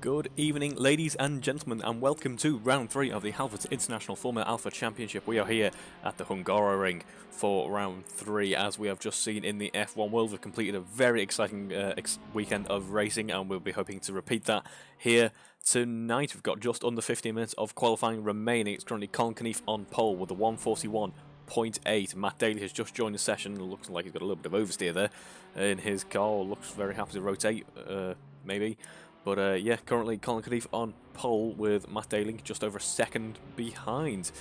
Good evening, ladies and gentlemen, and welcome to round 3 of the Halfords International Formula Alpha Championship. We are here at the Hungaroring for round 3. As we have just seen in the F1 world, we've completed a very exciting weekend of racing, and we'll be hoping to repeat that here tonight. We've got just under 15 minutes of qualifying remaining. It's currently Colin Knief on pole with a 1:41.8. Matt Daly has just joined the session. It looks like he's got a little bit of oversteer there in his car. Looks very happy to rotate, maybe. But yeah, currently Colin Knief on pole with Matt Daly just over a second behind,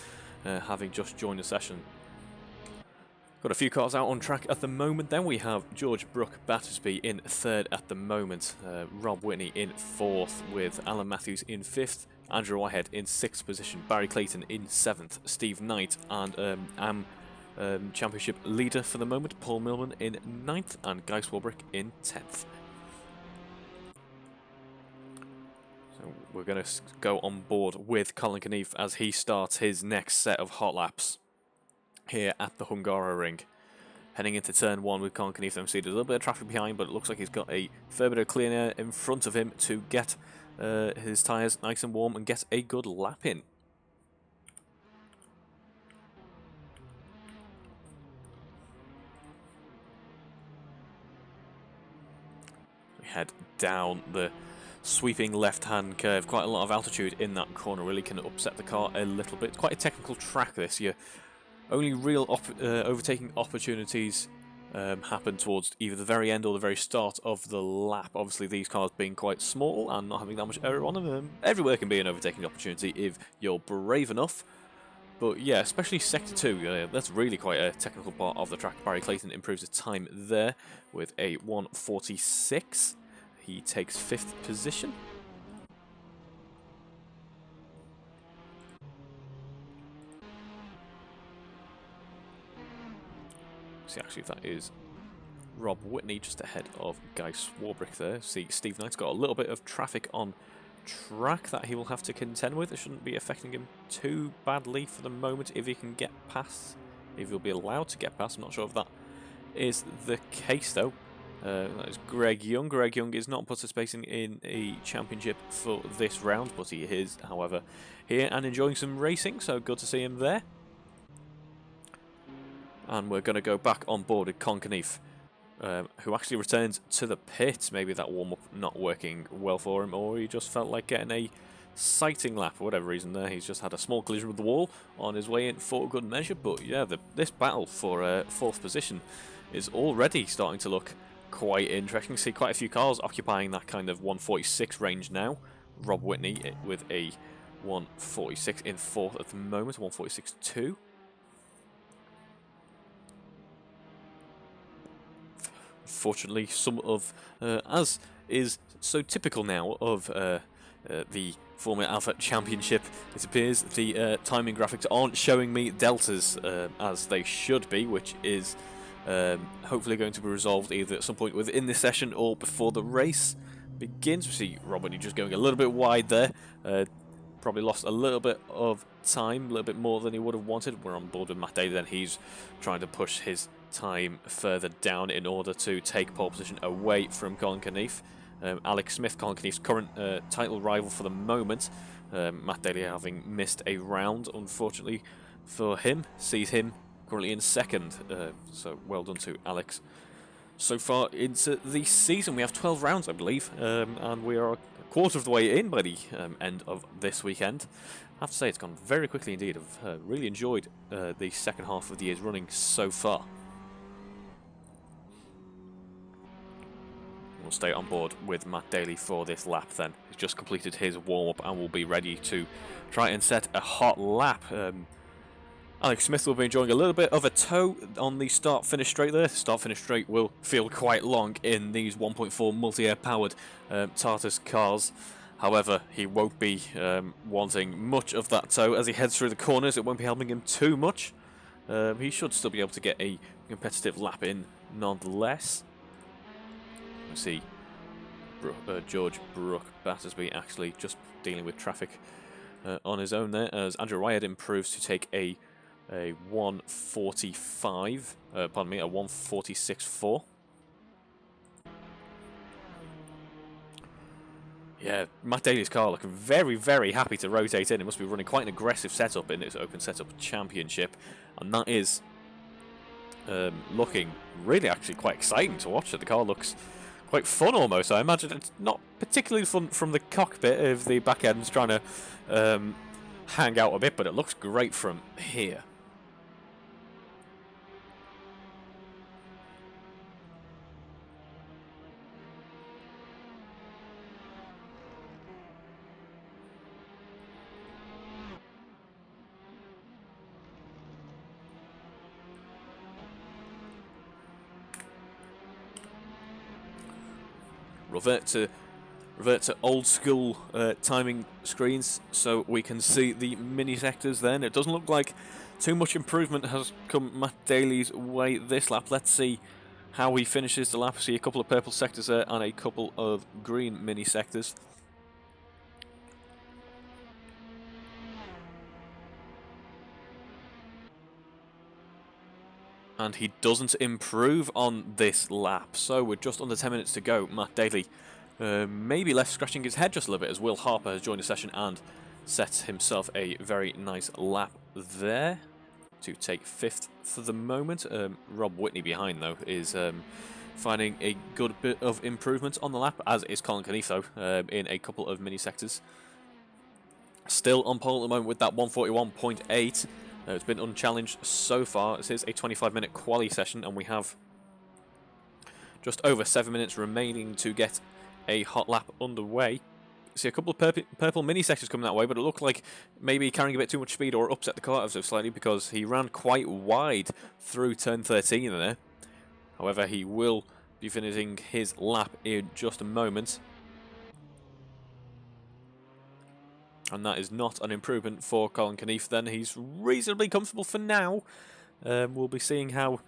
having just joined the session. Got a few cars out on track at the moment. Then we have George Battersby in third at the moment, Rob Whitney in fourth with Alan Matthews in fifth, Andrew Whitehead in sixth position, Barry Clayton in seventh, Steve Knight and championship leader for the moment, Paul Millman in ninth, and Guy Swarbrick in 10th. So we're going to go on board with Colin Knief as he starts his next set of hot laps here at the Hungaroring. Heading into turn 1 with Colin Knief. See, there's a little bit of traffic behind, but it looks like he's got a fair bit of clean air in front of him to get his tyres nice and warm and get a good lap in. We head down the sweeping left-hand curve. Quite a lot of altitude in that corner, really can upset the car a little bit. It's quite a technical track this year. Only real overtaking opportunities happen towards either the very end or the very start of the lap. Obviously these cars being quite small and not having that much error on them, everywhere can be an overtaking opportunity if you're brave enough. But yeah, especially Sector 2, that's really quite a technical part of the track. Barry Clayton improves his time there with a 1:46. He takes 5th position. See actually if that is Rob Whitney just ahead of Guy Swarbrick there. See, Steve Knight's got a little bit of traffic on track that he will have to contend with. It shouldn't be affecting him too badly for the moment if he can get past, if he'll be allowed to get past. I'm not sure if that is the case though. That is Greg Young. Greg Young is not participating in a championship for this round, but he is, however, here and enjoying some racing, so good to see him there. And we're going to go back on board with Colin Knief, who actually returns to the pit. Maybe that warm-up not working well for him, or he just felt like getting a sighting lap for whatever reason there. He's just had a small collision with the wall on his way in for good measure. But yeah, this battle for 4th position is already starting to look quite interesting. See quite a few cars occupying that kind of 1:46 range now. Rob Whitney with a 1:46 in 4th at the moment, 1:46.2. Unfortunately, some of, as is so typical now of the Formula Alpha Championship, it appears the timing graphics aren't showing me deltas as they should be, which is hopefully going to be resolved either at some point within this session or before the race begins. We see Rob Whitney just going a little bit wide there. Probably lost a little bit of time, a little bit more than he would have wanted. We're on board with Matt Daly then. He's trying to push his time further down in order to take pole position away from Colin Knief. Alex Smith, Colin Knief's current title rival for the moment. Matt Daly having missed a round, unfortunately for him, sees him currently in 2nd. So well done to Alex. So far into the season, we have 12 rounds, I believe, and we are a quarter of the way in by the end of this weekend. I have to say, it's gone very quickly indeed. I've really enjoyed the second half of the year's running so far. We'll stay on board with Matt Daly for this lap then. He's just completed his warm-up and will be ready to try and set a hot lap. Alex Smith will be enjoying a little bit of a tow on the start-finish straight there. The start-finish straight will feel quite long in these 1.4 multi-air powered Tartus cars. However, he won't be wanting much of that tow as he heads through the corners. It won't be helping him too much. He should still be able to get a competitive lap in nonetheless. You see George Battersby actually just dealing with traffic on his own there as Andrew Whitehead improves to take a 1:45, pardon me, a 1:46.4. Yeah, Matt Daly's car looking very, very happy to rotate in. It must be running quite an aggressive setup in its open setup championship. And that is looking really actually quite exciting to watch. The car looks quite fun almost. I imagine it's not particularly fun from the cockpit if the back end's trying to hang out a bit, but it looks great from here. Revert to old school timing screens so we can see the mini sectors then. It doesn't look like too much improvement has come Matt Daly's way this lap. Let's see how he finishes the lap. See a couple of purple sectors there and a couple of green mini sectors. And he doesn't improve on this lap. So with just under 10 minutes to go, Matt Daly maybe left scratching his head just a little bit as Will Harper has joined the session and sets himself a very nice lap there to take 5th for the moment. Rob Whitney behind, though, is finding a good bit of improvement on the lap, as is Colin Knief, though, in a couple of mini sectors. Still on pole at the moment with that 141.8. It's been unchallenged so far. This is a 25-minute quali session, and we have just over 7 minutes remaining to get a hot lap underway. See a couple of purple mini sectors coming that way, but it looked like maybe carrying a bit too much speed or upset the car ever so slightly because he ran quite wide through turn 13 there. However, he will be finishing his lap in just a moment. And that is not an improvement for Colin Knief then. He's reasonably comfortable for now. We'll be seeing how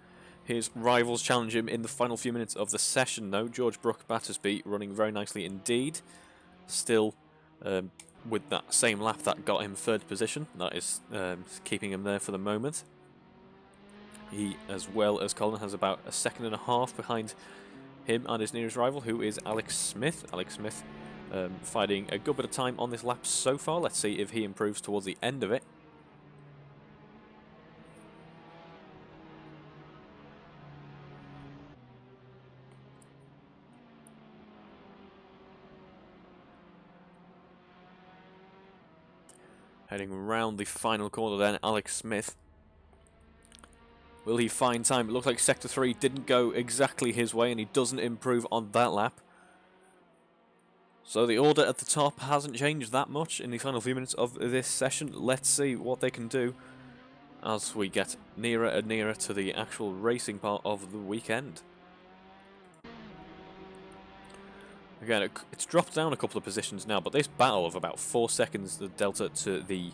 his rivals challenge him in the final few minutes of the session, though. George Brook Battersby running very nicely indeed. Still with that same lap that got him 3rd position. That is keeping him there for the moment. He, as well as Colin, has about a 1.5 seconds behind him and his nearest rival, who is Alex Smith. Alex Smith finding a good bit of time on this lap so far. Let's see if he improves towards the end of it. Heading round the final corner then, Alex Smith. Will he find time? It looks like Sector 3 didn't go exactly his way and he doesn't improve on that lap. So the order at the top hasn't changed that much in the final few minutes of this session. Let's see what they can do as we get nearer and nearer to the actual racing part of the weekend. Again, it's dropped down a couple of positions now, but this battle of about 4 seconds, the delta to the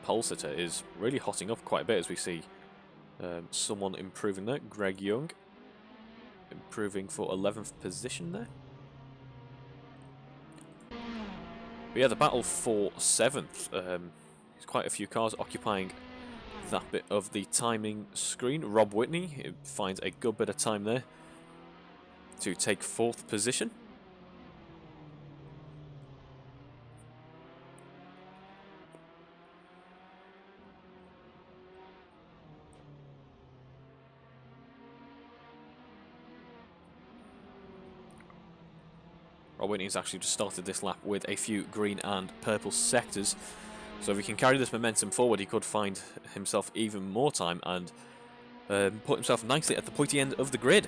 pole sitter, is really hotting up quite a bit as we see someone improving there. Greg Young improving for 11th position there. But yeah, the battle for 7th. There's quite a few cars occupying that bit of the timing screen. Rob Whitney finds a good bit of time there to take 4th position. Rob Whitney's actually just started this lap with a few green and purple sectors. So if he can carry this momentum forward, he could find himself even more time and put himself nicely at the pointy end of the grid.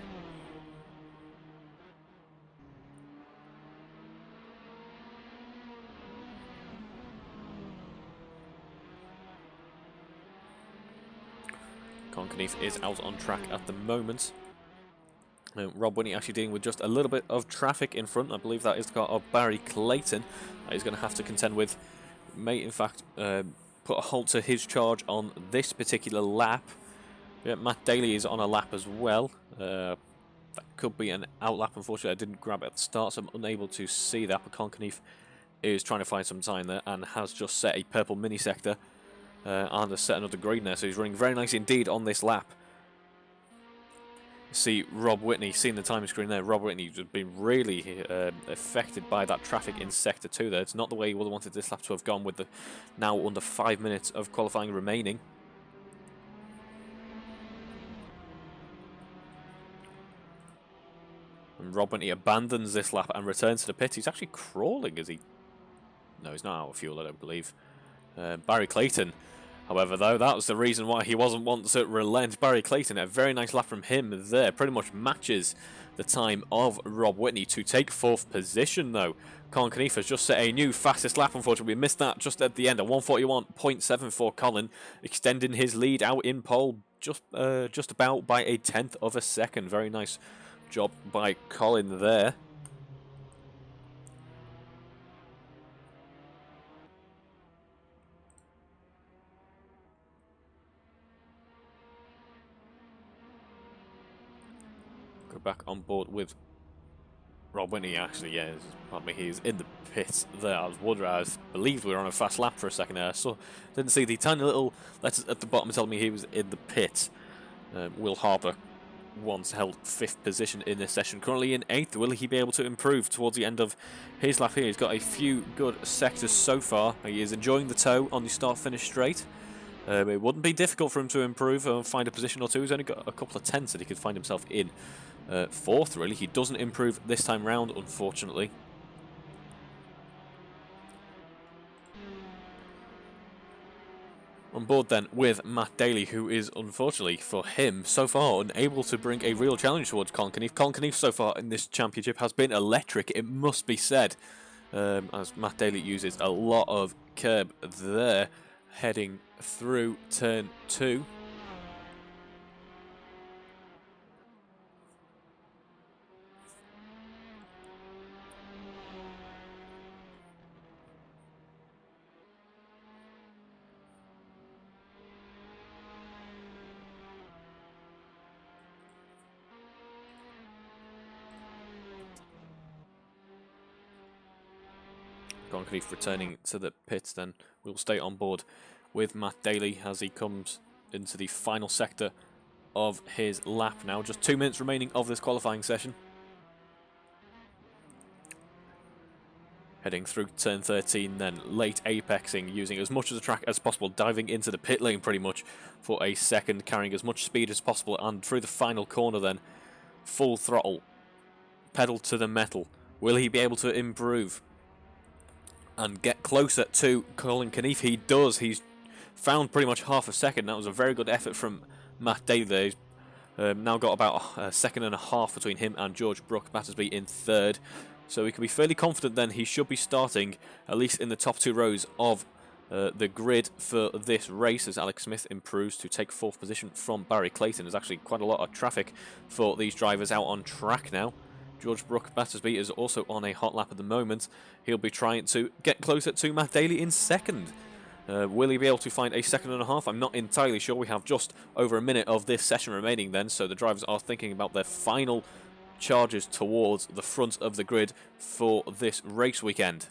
Colin Knief is out on track at the moment. Rob Whitney actually dealing with just a little bit of traffic in front. I believe that is the car of Barry Clayton. He's going to have to contend with. May, in fact, put a halt to his charge on this particular lap. Yeah, Matt Daly is on a lap as well. That could be an out lap. Unfortunately, I didn't grab it at the start, so I'm unable to see that. But Colin Knief is trying to find some time there and has just set a purple mini sector and has set another green there. So he's running very nice indeed on this lap. see Rob Whitney, seeing the time screen there, Rob Whitney has been really affected by that traffic in Sector 2 there. It's not the way he would have wanted this lap to have gone with the now under 5 minutes of qualifying remaining. And Rob Whitney abandons this lap and returns to the pit. He's actually crawling as he... No, he's not out of fuel, I don't believe. Barry Clayton, however, though, that was the reason why he wasn't one to relent. Barry Clayton, a very nice lap from him there. Pretty much matches the time of Rob Whitney to take 4th position, though. Colin Knief has just set a new fastest lap. Unfortunately, we missed that just at the end. A 1:41.7 for Colin, extending his lead out in pole just about by a 1/10 of a second. Very nice job by Colin there. Go back on board with Rob Whitney. Actually, yeah, pardon me, he's in the pit there. I was wondering, I believed we were on a fast lap for a second there. So didn't see the tiny little letters at the bottom telling me he was in the pit. Will Harper once held 5th position in this session, currently in 8th. Will he be able to improve towards the end of his lap here? He's got a few good sectors so far. He is enjoying the tow on the start-finish straight. It wouldn't be difficult for him to improve and find a position or two. He's only got a couple of tenths that he could find himself in 4th, really. He doesn't improve this time round, unfortunately. On board then with Matt Daly, who is, unfortunately for him, so far unable to bring a real challenge towards Colin Knief. Colin Knief so far in this championship has been electric, it must be said, as Matt Daly uses a lot of curb there, heading through turn 2. Colin Knief returning to the pits then. We'll stay on board with Matt Daly as he comes into the final sector of his lap now. Just 2 minutes remaining of this qualifying session. Heading through turn 13 then, late apexing, using as much of the track as possible, diving into the pit lane pretty much for a second, carrying as much speed as possible, and through the final corner then, full throttle, pedal to the metal. Will he be able to improve and get closer to Colin Knief? He does. He's found pretty much half a second. That was a very good effort from Matt Daly there. He's now got about a second and a half between him and George Brook Battersby in 3rd. So we can be fairly confident then he should be starting at least in the top 2 rows of the grid for this race, as Alex Smith improves to take 4th position from Barry Clayton. There's actually quite a lot of traffic for these drivers out on track now. George Brook Battersby is also on a hot lap at the moment. He'll be trying to get closer to Matt Daly in 2nd. Will he be able to find a second and a half? I'm not entirely sure. We have just over a minute of this session remaining then, so the drivers are thinking about their final charges towards the front of the grid for this race weekend.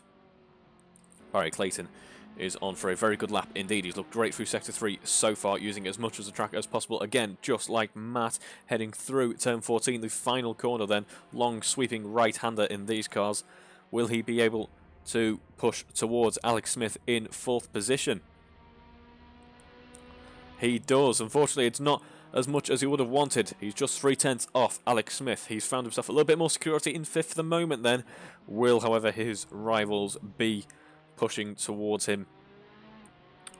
Barry Clayton is on for a very good lap indeed. He's looked great through Sector 3 so far, using as much of the track as possible. Again, just like Matt, heading through turn 14, the final corner then. Long sweeping right-hander in these cars. Will he be able to push towards Alex Smith in 4th position? He does. Unfortunately, it's not as much as he would have wanted. He's just 3/10 off Alex Smith. He's found himself a little bit more security in 5th at the moment then. Will, however, his rivals be pushing towards him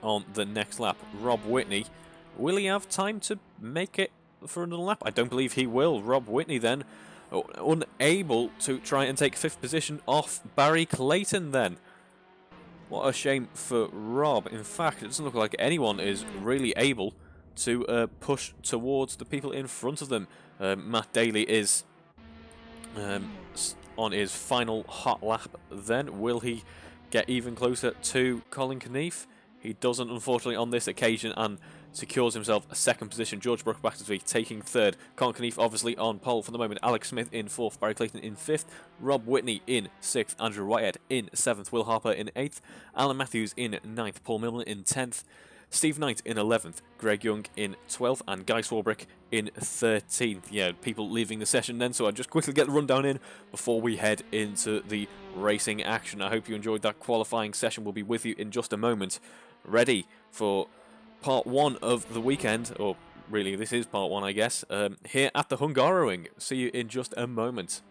on the next lap? Rob Whitney, will he have time to make it for another lap? I don't believe he will. Rob Whitney then unable to try and take 5th position off Barry Clayton then. What a shame for Rob. In fact, it doesn't look like anyone is really able to push towards the people in front of them. Matt Daly is on his final hot lap then. Will he get even closer to Colin Knief? He doesn't, unfortunately, on this occasion, and secures himself a 2nd position. George Brook Battersby taking 3rd. Colin Knief obviously on pole for the moment. Alex Smith in 4th. Barry Clayton in 5th. Rob Whitney in 6th. Andrew Whitehead in 7th. Will Harper in 8th. Alan Matthews in 9th. Paul Milman in 10th. Steve Knight in 11th, Greg Young in 12th, and Guy Swarbrick in 13th. Yeah, people leaving the session then, so I'll just quickly get the rundown in before we head into the racing action. I hope you enjoyed that qualifying session. We'll be with you in just a moment, ready for part 1 of the weekend, or really this is part 1 I guess, here at the Hungaroring. See you in just a moment.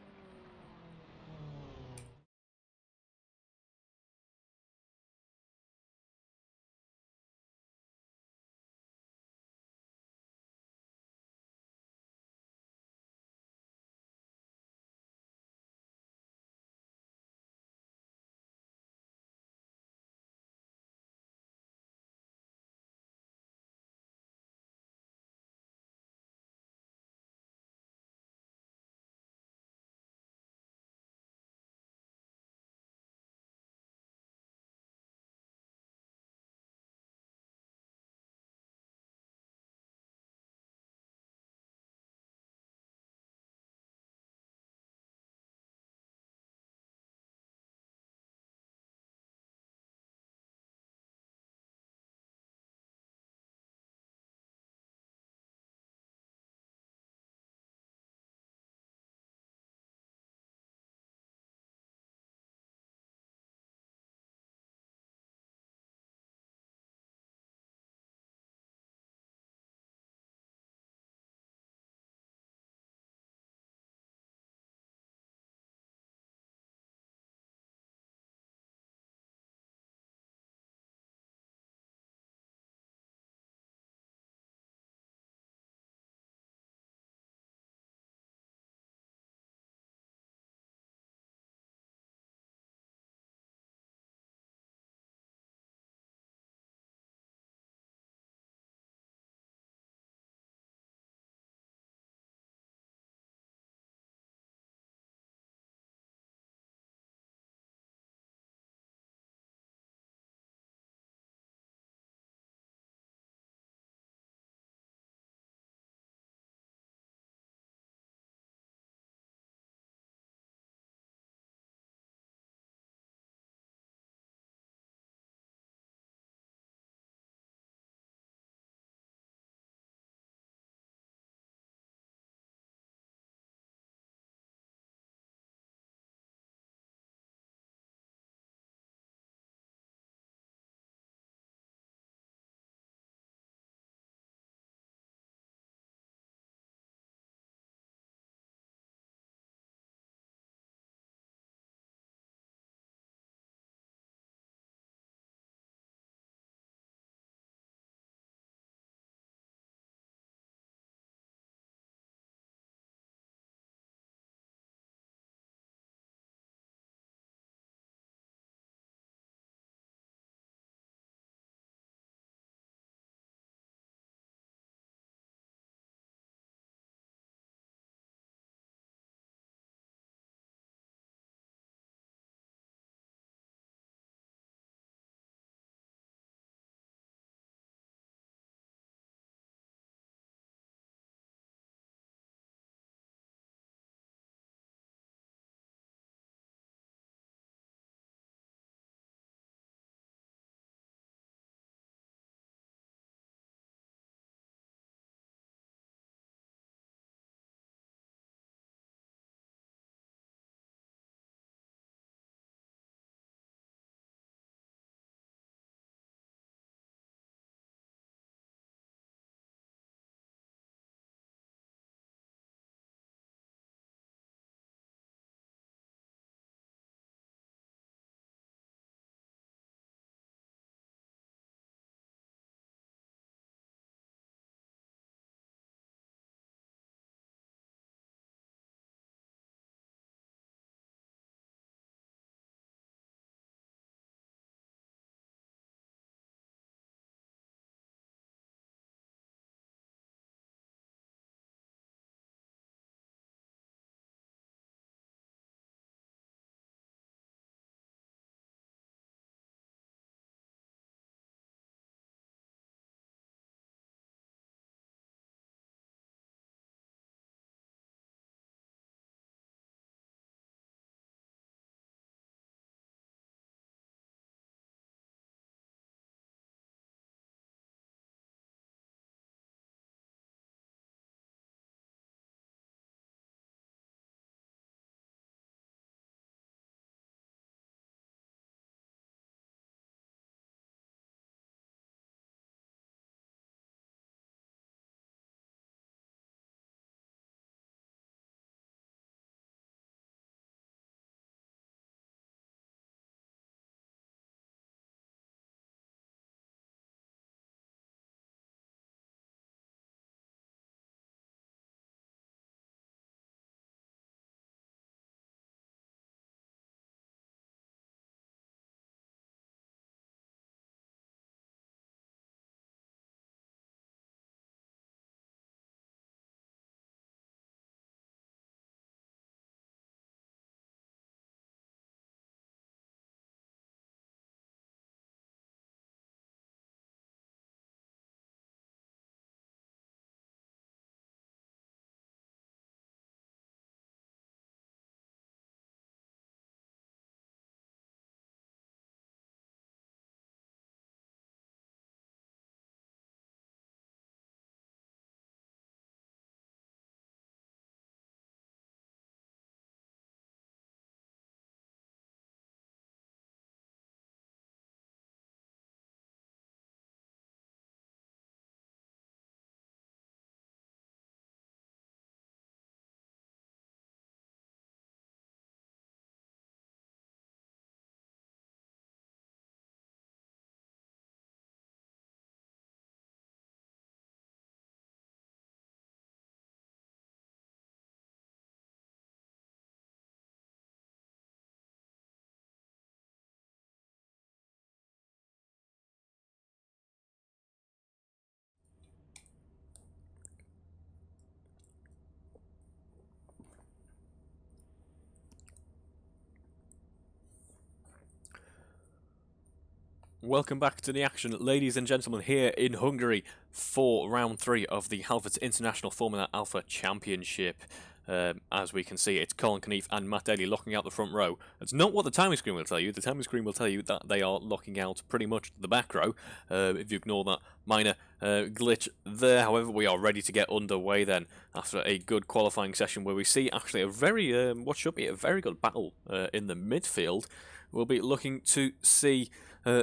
Welcome back to the action, ladies and gentlemen, here in Hungary for round 3 of the Halfords International Formula Alpha Championship. As we can see, it's Colin Knief and Matt Daly locking out the front row. That's not what the timing screen will tell you. The timing screen will tell you that they are locking out pretty much the back row, if you ignore that minor glitch there. However, we are ready to get underway then, after a good qualifying session where we see actually a very, what should be a very good battle in the midfield. We'll be looking to see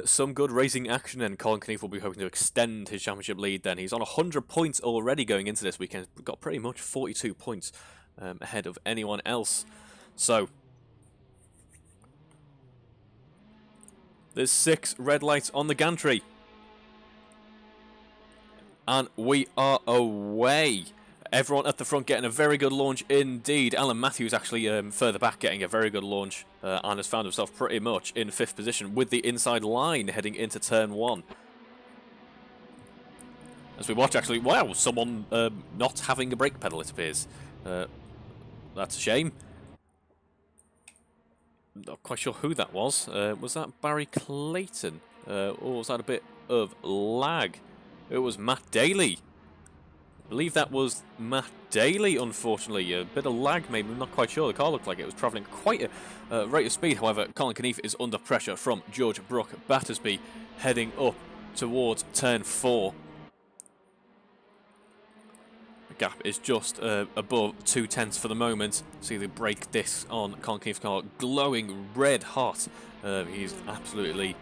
some good racing action, and Colin Knief will be hoping to extend his championship lead then. He's on 100 points already going into this weekend. We've got pretty much 42 points ahead of anyone else. So, there's 6 red lights on the gantry. And we are away. Everyone at the front getting a very good launch indeed. Alan Matthews actually further back getting a very good launch and has found himself pretty much in 5th position with the inside line heading into turn 1. As we watch actually, wow, someone not having a brake pedal, it appears. That's a shame. Not quite sure who that was. Was that Barry Clayton? Or was that a bit of lag? It was Matt Daly. I believe that was Matt Daly, unfortunately. A bit of lag, maybe. I'm not quite sure. The car looked like it was travelling quite a rate of speed. However, Colin Knief is under pressure from George Brook Battersby heading up towards turn 4. The gap is just above 2/10 for the moment. See the brake discs on Colin Knief's car glowing red hot. He's absolutely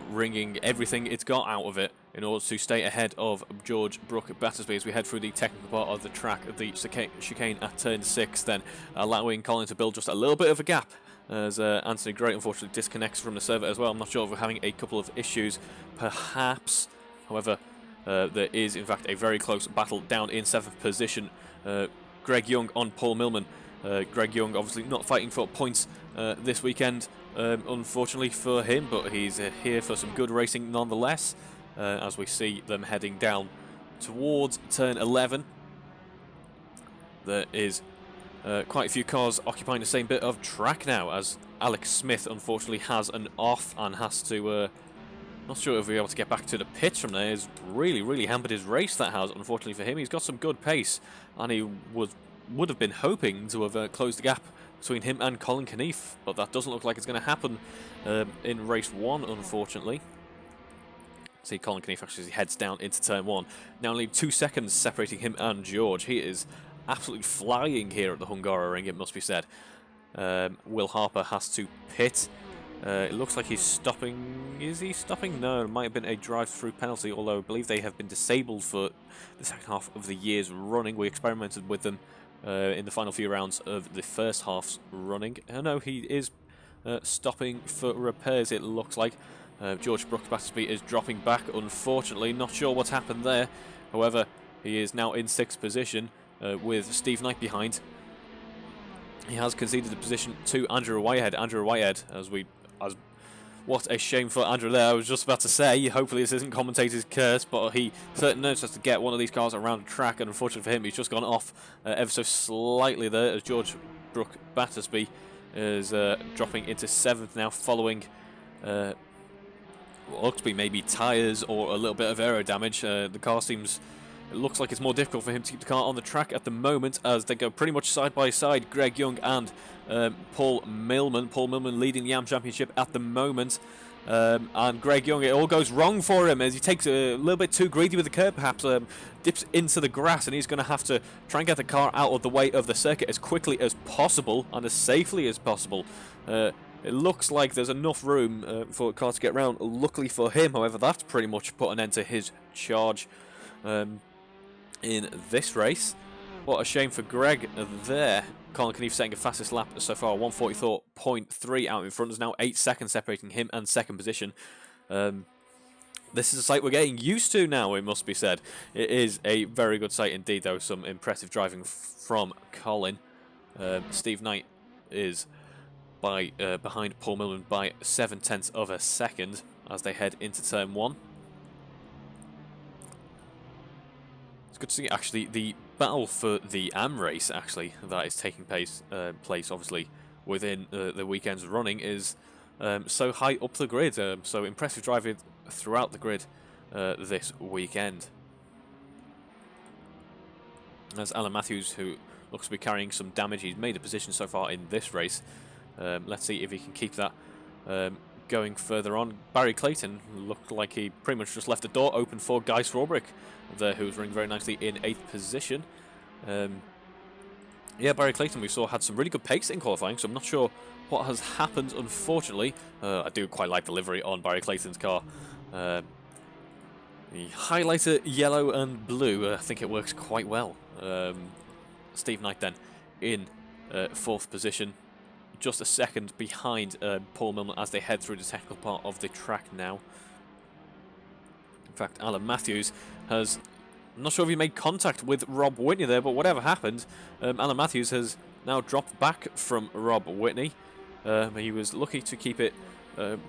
wringing everything it's got out of it in order to stay ahead of George Brook Battersby as we head through the technical part of the track of the chicane at turn 6, then allowing Colin to build just a little bit of a gap as Anthony Gray unfortunately disconnects from the server as well. I'm not sure if we're having a couple of issues, perhaps. However, there is in fact a very close battle down in 7th position. Greg Young on Paul Millman. Greg Young obviously not fighting for points this weekend, unfortunately for him, but he's here for some good racing nonetheless. As we see them heading down towards turn 11. There is quite a few cars occupying the same bit of track now, as Alex Smith unfortunately has an off and has to, not sure if we'll be able to get back to the pits from there. It's really hampered his race, that has, unfortunately for him. He's got some good pace, and he would have been hoping to have closed the gap between him and Colin Knief, but that doesn't look like it's going to happen in race 1, unfortunately. See Colin Knief actually heads down into turn 1. Now only 2 seconds separating him and George. He is absolutely flying here at the Hungaroring, it must be said. Will Harper has to pit. It looks like he's stopping. Is he stopping? No, it might have been a drive-through penalty, although I believe they have been disabled for the second half of the year's running. We experimented with them in the final few rounds of the first half's running. No, he is stopping for repairs, it looks like. George Brook Battersby is dropping back, unfortunately. Not sure what's happened there. However, he is now in 6th position with Steve Knight behind. He has conceded the position to Andrew Whitehead. Andrew Whitehead, what a shame for Andrew there. I was just about to say, hopefully this isn't commentator's curse, but he certainly knows just to get one of these cars around the track, and unfortunately for him, he's just gone off ever so slightly there, as George Brook Battersby is dropping into 7th now, following what looks to be maybe tyres or a little bit of aero damage. The car seems, it looks like it's more difficult for him to keep the car on the track at the moment, as they go pretty much side by side, Greg Young and Paul Millman. Paul Millman leading the AM Championship at the moment. And Greg Young, it all goes wrong for him as he takes a little bit too greedy with the curb, perhaps dips into the grass, and he's going to have to try and get the car out of the way of the circuit as quickly as possible and as safely as possible. It looks like there's enough room for a car to get around. Luckily for him, however, that's pretty much put an end to his charge in this race. What a shame for Greg there. Colin Knief setting a fastest lap so far, 1:44.3 out in front. There's now 8 seconds separating him and 2nd position. This is a sight we're getting used to now, it must be said. It is a very good sight indeed, though. Some impressive driving from Colin. Steve Knight is behind Paul Millman by 0.7 of a second as they head into turn 1. It's good to see actually the battle for the AM race actually that is taking place obviously within the weekend's running is so high up the grid. So impressive driving throughout the grid this weekend. As Alan Matthews, who looks to be carrying some damage, he's made a position so far in this race. Let's see if he can keep that going further on. Barry Clayton looked like he pretty much just left the door open for Guy Swarbrick there, who was running very nicely in 8th position. Yeah, Barry Clayton we saw had some really good pace in qualifying, so I'm not sure what has happened, unfortunately. I do quite like the livery on Barry Clayton's car. The highlighter yellow and blue, I think it works quite well. Steve Knight then in 4th position, just a second behind Paul Milman as they head through the technical part of the track now. In fact, Alan Matthews has, I'm not sure if he made contact with Rob Whitney there, but whatever happened, Alan Matthews has now dropped back from Rob Whitney. He was lucky to keep it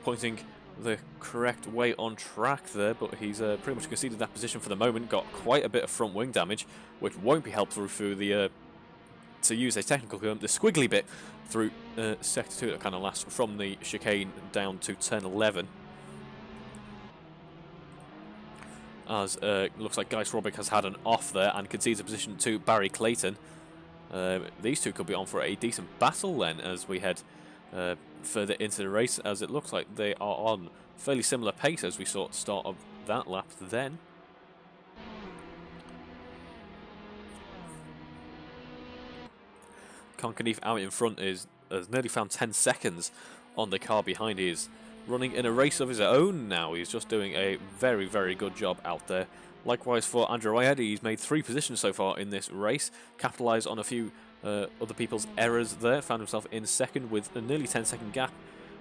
pointing the correct way on track there, but he's pretty much conceded that position for the moment. Got quite a bit of front wing damage, which won't be helped through the to use a technical term, the squiggly bit through sector 2 that kind of lasts from the chicane down to turn 11. As looks like Guy Swarbrick has had an off there and concedes a position to Barry Clayton. These two could be on for a decent battle then as we head further into the race, as it looks like they are on fairly similar pace as we saw at the start of that lap then. Conkeneath out in front has nearly found 10 seconds on the car behind. He is running in a race of his own now. He's just doing a very, very good job out there. Likewise for Andrew Whitehead, he's made 3 positions so far in this race, capitalised on a few other people's errors there, found himself in second with a nearly 10-second gap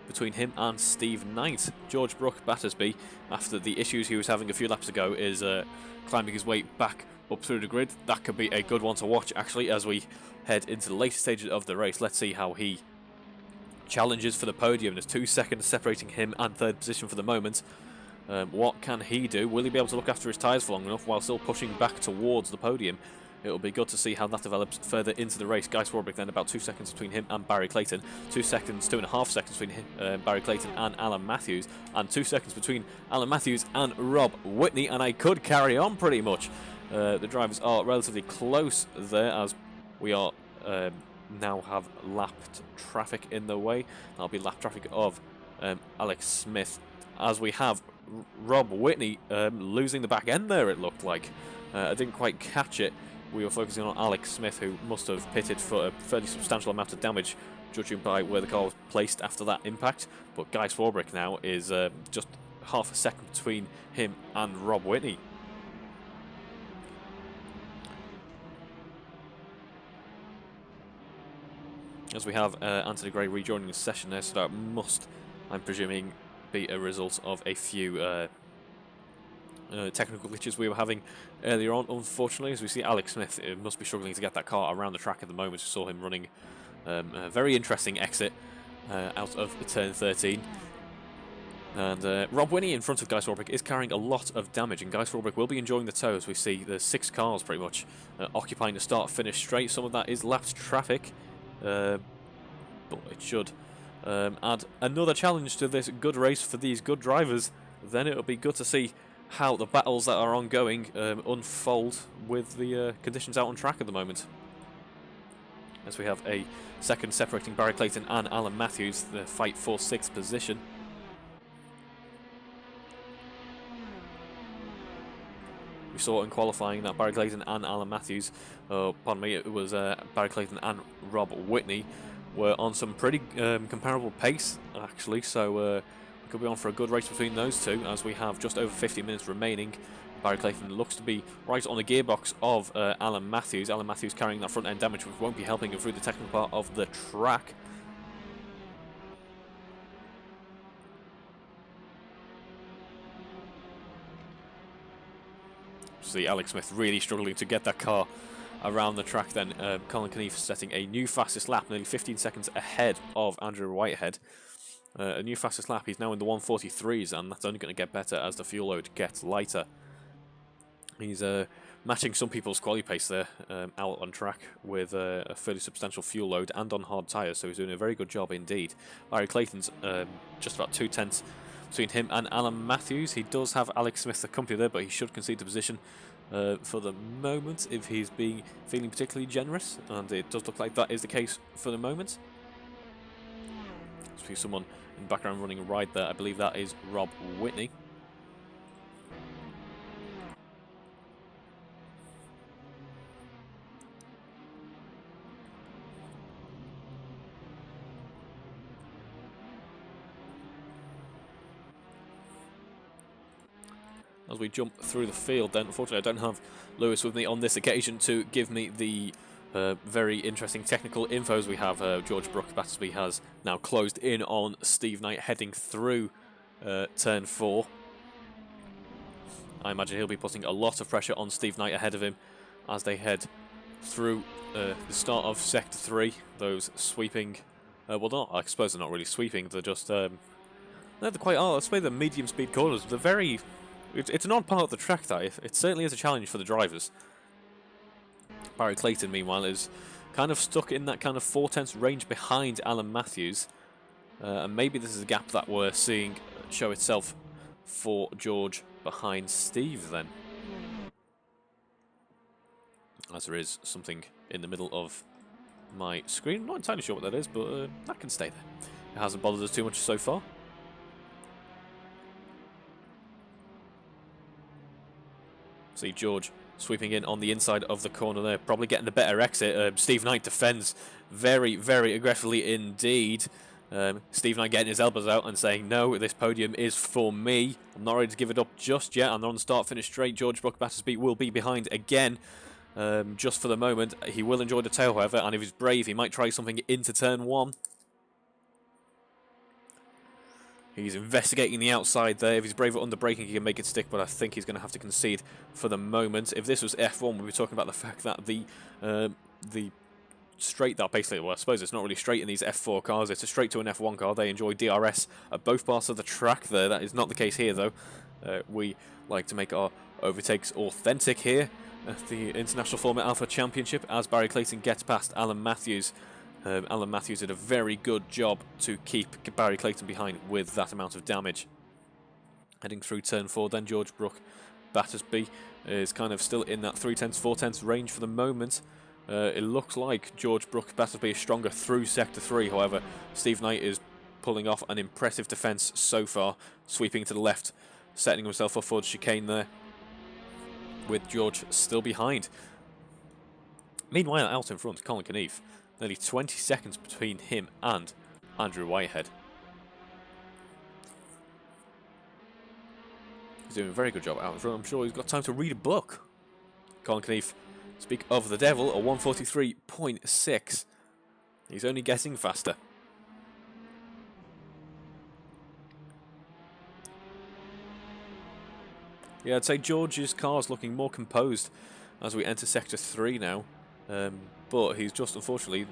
between him and Steve Knight. George Brook Battersby, after the issues he was having a few laps ago, is climbing his way back up through the grid. That could be a good one to watch actually as we head into the later stages of the race. Let's see how he challenges for the podium. There's 2 seconds separating him and 3rd position for the moment. What can he do? Will he be able to look after his tyres for long enough while still pushing back towards the podium? It'll be good to see how that develops further into the race. Guy Swarbrick then about 2 seconds between him and Barry Clayton. 2 seconds, 2.5 seconds between him, Barry Clayton and Alan Matthews. And 2 seconds between Alan Matthews and Rob Whitney. And I could carry on pretty much. The drivers are relatively close there as we are now have lapped traffic in the way. That'll be lap traffic of Alex Smith, as we have Rob Whitney losing the back end there, it looked like. I didn't quite catch it. We were focusing on Alex Smith, who must have pitted for a fairly substantial amount of damage, judging by where the car was placed after that impact. But Guy Swarbrick now is just half a second between him and Rob Whitney. As we have Anthony Gray rejoining the session there, so that must, I'm presuming, be a result of a few technical glitches we were having earlier on, unfortunately. As we see Alex Smith must be struggling to get that car around the track at the moment. We saw him running a very interesting exit out of turn 13. And Rob Whitney in front of Guy Swarbrick is carrying a lot of damage, and Guy Swarbrick will be enjoying the tows. We see the 6 cars pretty much occupying the start-finish straight. Some of that is lapped traffic. But it should add another challenge to this good race for these good drivers. Then it'll be good to see how the battles that are ongoing unfold with the conditions out on track at the moment. As we have a second separating Barry Clayton and Alan Matthews, the fight for 6th position. We saw in qualifying that Barry Clayton and Alan Matthews, pardon me, it was Barry Clayton and Rob Whitney, were on some pretty comparable pace actually, so we could be on for a good race between those two as we have just over 50 minutes remaining. Barry Clayton looks to be right on the gearbox of Alan Matthews. Alan Matthews carrying that front end damage, which won't be helping him through the technical part of the track. See Alex Smith really struggling to get that car around the track then. Colin Keneath setting a new fastest lap, nearly 15 seconds ahead of Andrew Whitehead. A new fastest lap, he's now in the 143s, and that's only going to get better as the fuel load gets lighter. He's matching some people's quality pace there out on track with a fairly substantial fuel load and on hard tyres, so he's doing a very good job indeed. Barry Clayton's just about 2/10 between him and Alan Matthews. He does have Alex Smith the company there, but he should concede the position for the moment if he's feeling particularly generous, and it does look like that is the case for the moment. See someone in the background running a ride there. I believe that is Rob Whitney. As we jump through the field then, unfortunately I don't have Lewis with me on this occasion to give me the very interesting technical infos we have. George Brooke Battersby has now closed in on Steve Knight heading through turn 4. I imagine he'll be putting a lot of pressure on Steve Knight ahead of him as they head through the start of Sector 3. Those sweeping, well not, I suppose they're not really sweeping, they're just, no, they're quite, let's say the medium speed corners. They're very, it's an odd part of the track that it certainly is a challenge for the drivers. Barry Clayton, meanwhile, is kind of stuck in that kind of 4/10 range behind Alan Matthews. And maybe this is a gap that we're seeing show itself for George behind Steve then. As there is something in the middle of my screen. I'm not entirely sure what that is, but that can stay there. It hasn't bothered us too much so far. See George sweeping in on the inside of the corner there, probably getting the better exit. Steve Knight defends very, very aggressively indeed. Steve Knight getting his elbows out and saying, no, this podium is for me. I'm not ready to give it up just yet. And on the start-finish straight, George Brooke Battersby will be behind again. Just for the moment. He will enjoy the tail, however, and if he's brave, he might try something into turn 1. He's investigating the outside there. If he's brave at underbraking, he can make it stick, but I think he's going to have to concede for the moment. If this was F1, we'd be talking about the fact that the straight that basically, well, I suppose it's not really straight in these F4 cars. It's a straight to an F1 car. They enjoy DRS at both parts of the track there. That is not the case here, though. We like to make our overtakes authentic here at the International Formula Alpha Championship as Barry Clayton gets past Alan Matthews. Alan Matthews did a very good job to keep Barry Clayton behind with that amount of damage. Heading through turn 4 then, George Brooke Battersby is kind of still in that 3/10, 4/10 range for the moment. It looks like George Brooke Battersby is stronger through Sector 3, however Steve Knight is pulling off an impressive defence so far, sweeping to the left, setting himself up for the chicane there, with George still behind. Meanwhile, out in front, Colin Knief. Nearly 20 seconds between him and Andrew Whitehead. He's doing a very good job out in front. I'm sure he's got time to read a book. Colin Knief, speak of the devil, a 1:43.6. He's only getting faster. Yeah, I'd say George's car's looking more composed as we enter Sector 3 now. But he's just, unfortunately,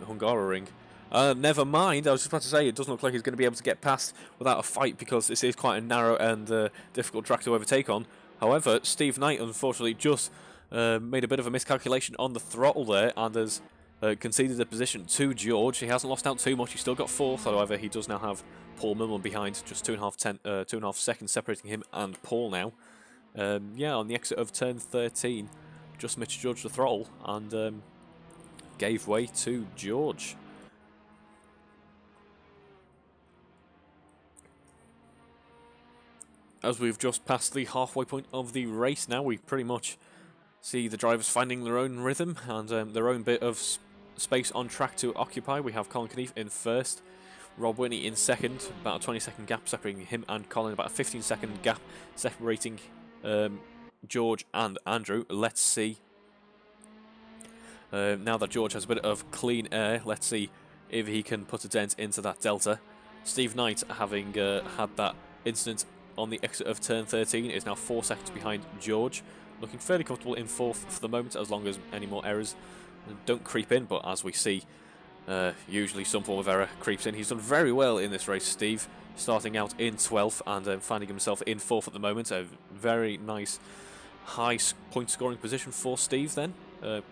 Hungaroring. Never mind, I was just about to say, it doesn't look like he's going to be able to get past without a fight because this is quite a narrow and difficult track to overtake on. However, Steve Knight, unfortunately, just made a bit of a miscalculation on the throttle there and has conceded the position to George. He hasn't lost out too much, he's still got 4th, however, he does now have Paul Millman behind, just 2.5 seconds separating him and Paul now. Yeah, on the exit of turn 13, just misjudged the throttle and gave way to George. As we've just passed the halfway point of the race now, we pretty much see the drivers finding their own rhythm and their own bit of space on track to occupy. We have Colin Knief in first, Rob Whitney in second, about a 20-second gap separating him and Colin, about a 15-second gap separating George and Andrew. Let's see. Now that George has a bit of clean air, let's see if he can put a dent into that delta. Steve Knight, having had that incident on the exit of turn 13, is now 4 seconds behind George. Looking fairly comfortable in 4th for the moment, as long as any more errors don't creep in. But as we see, usually some form of error creeps in. He's done very well in this race, Steve, starting out in 12th and finding himself in 4th at the moment. A very nice high point scoring position for Steve then.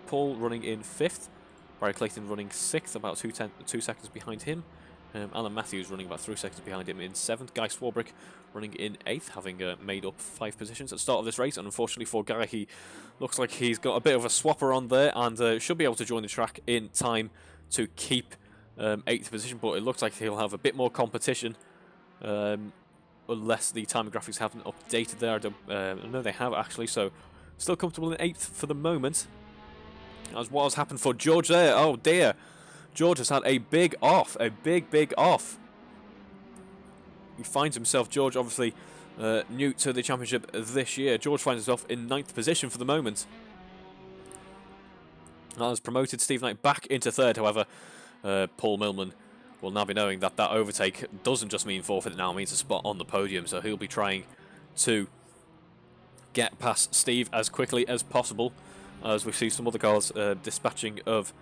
Paul running in 5th. Barry Clayton running 6th, about 2 seconds behind him. Alan Matthews running about 3 seconds behind him in 7th. Guy Swarbrick running in 8th, having made up 5 positions at the start of this race. And unfortunately for Guy, he looks like he's got a bit of a swapper on there and should be able to join the track in time to keep 8th position. But it looks like he'll have a bit more competition unless the timing graphics haven't updated there. I know they have actually, so still comfortable in 8th for the moment. As what has happened for George there. Oh dear. George has had a big off. A big off. He finds himself, George obviously new to the championship this year. George finds himself in 9th position for the moment. Has promoted Steve Knight back into 3rd, however. Paul Millman will now be knowing that that overtake doesn't just mean forfeit, it now means a spot on the podium. So he'll be trying to get past Steve as quickly as possible. As we see some other cars dispatching of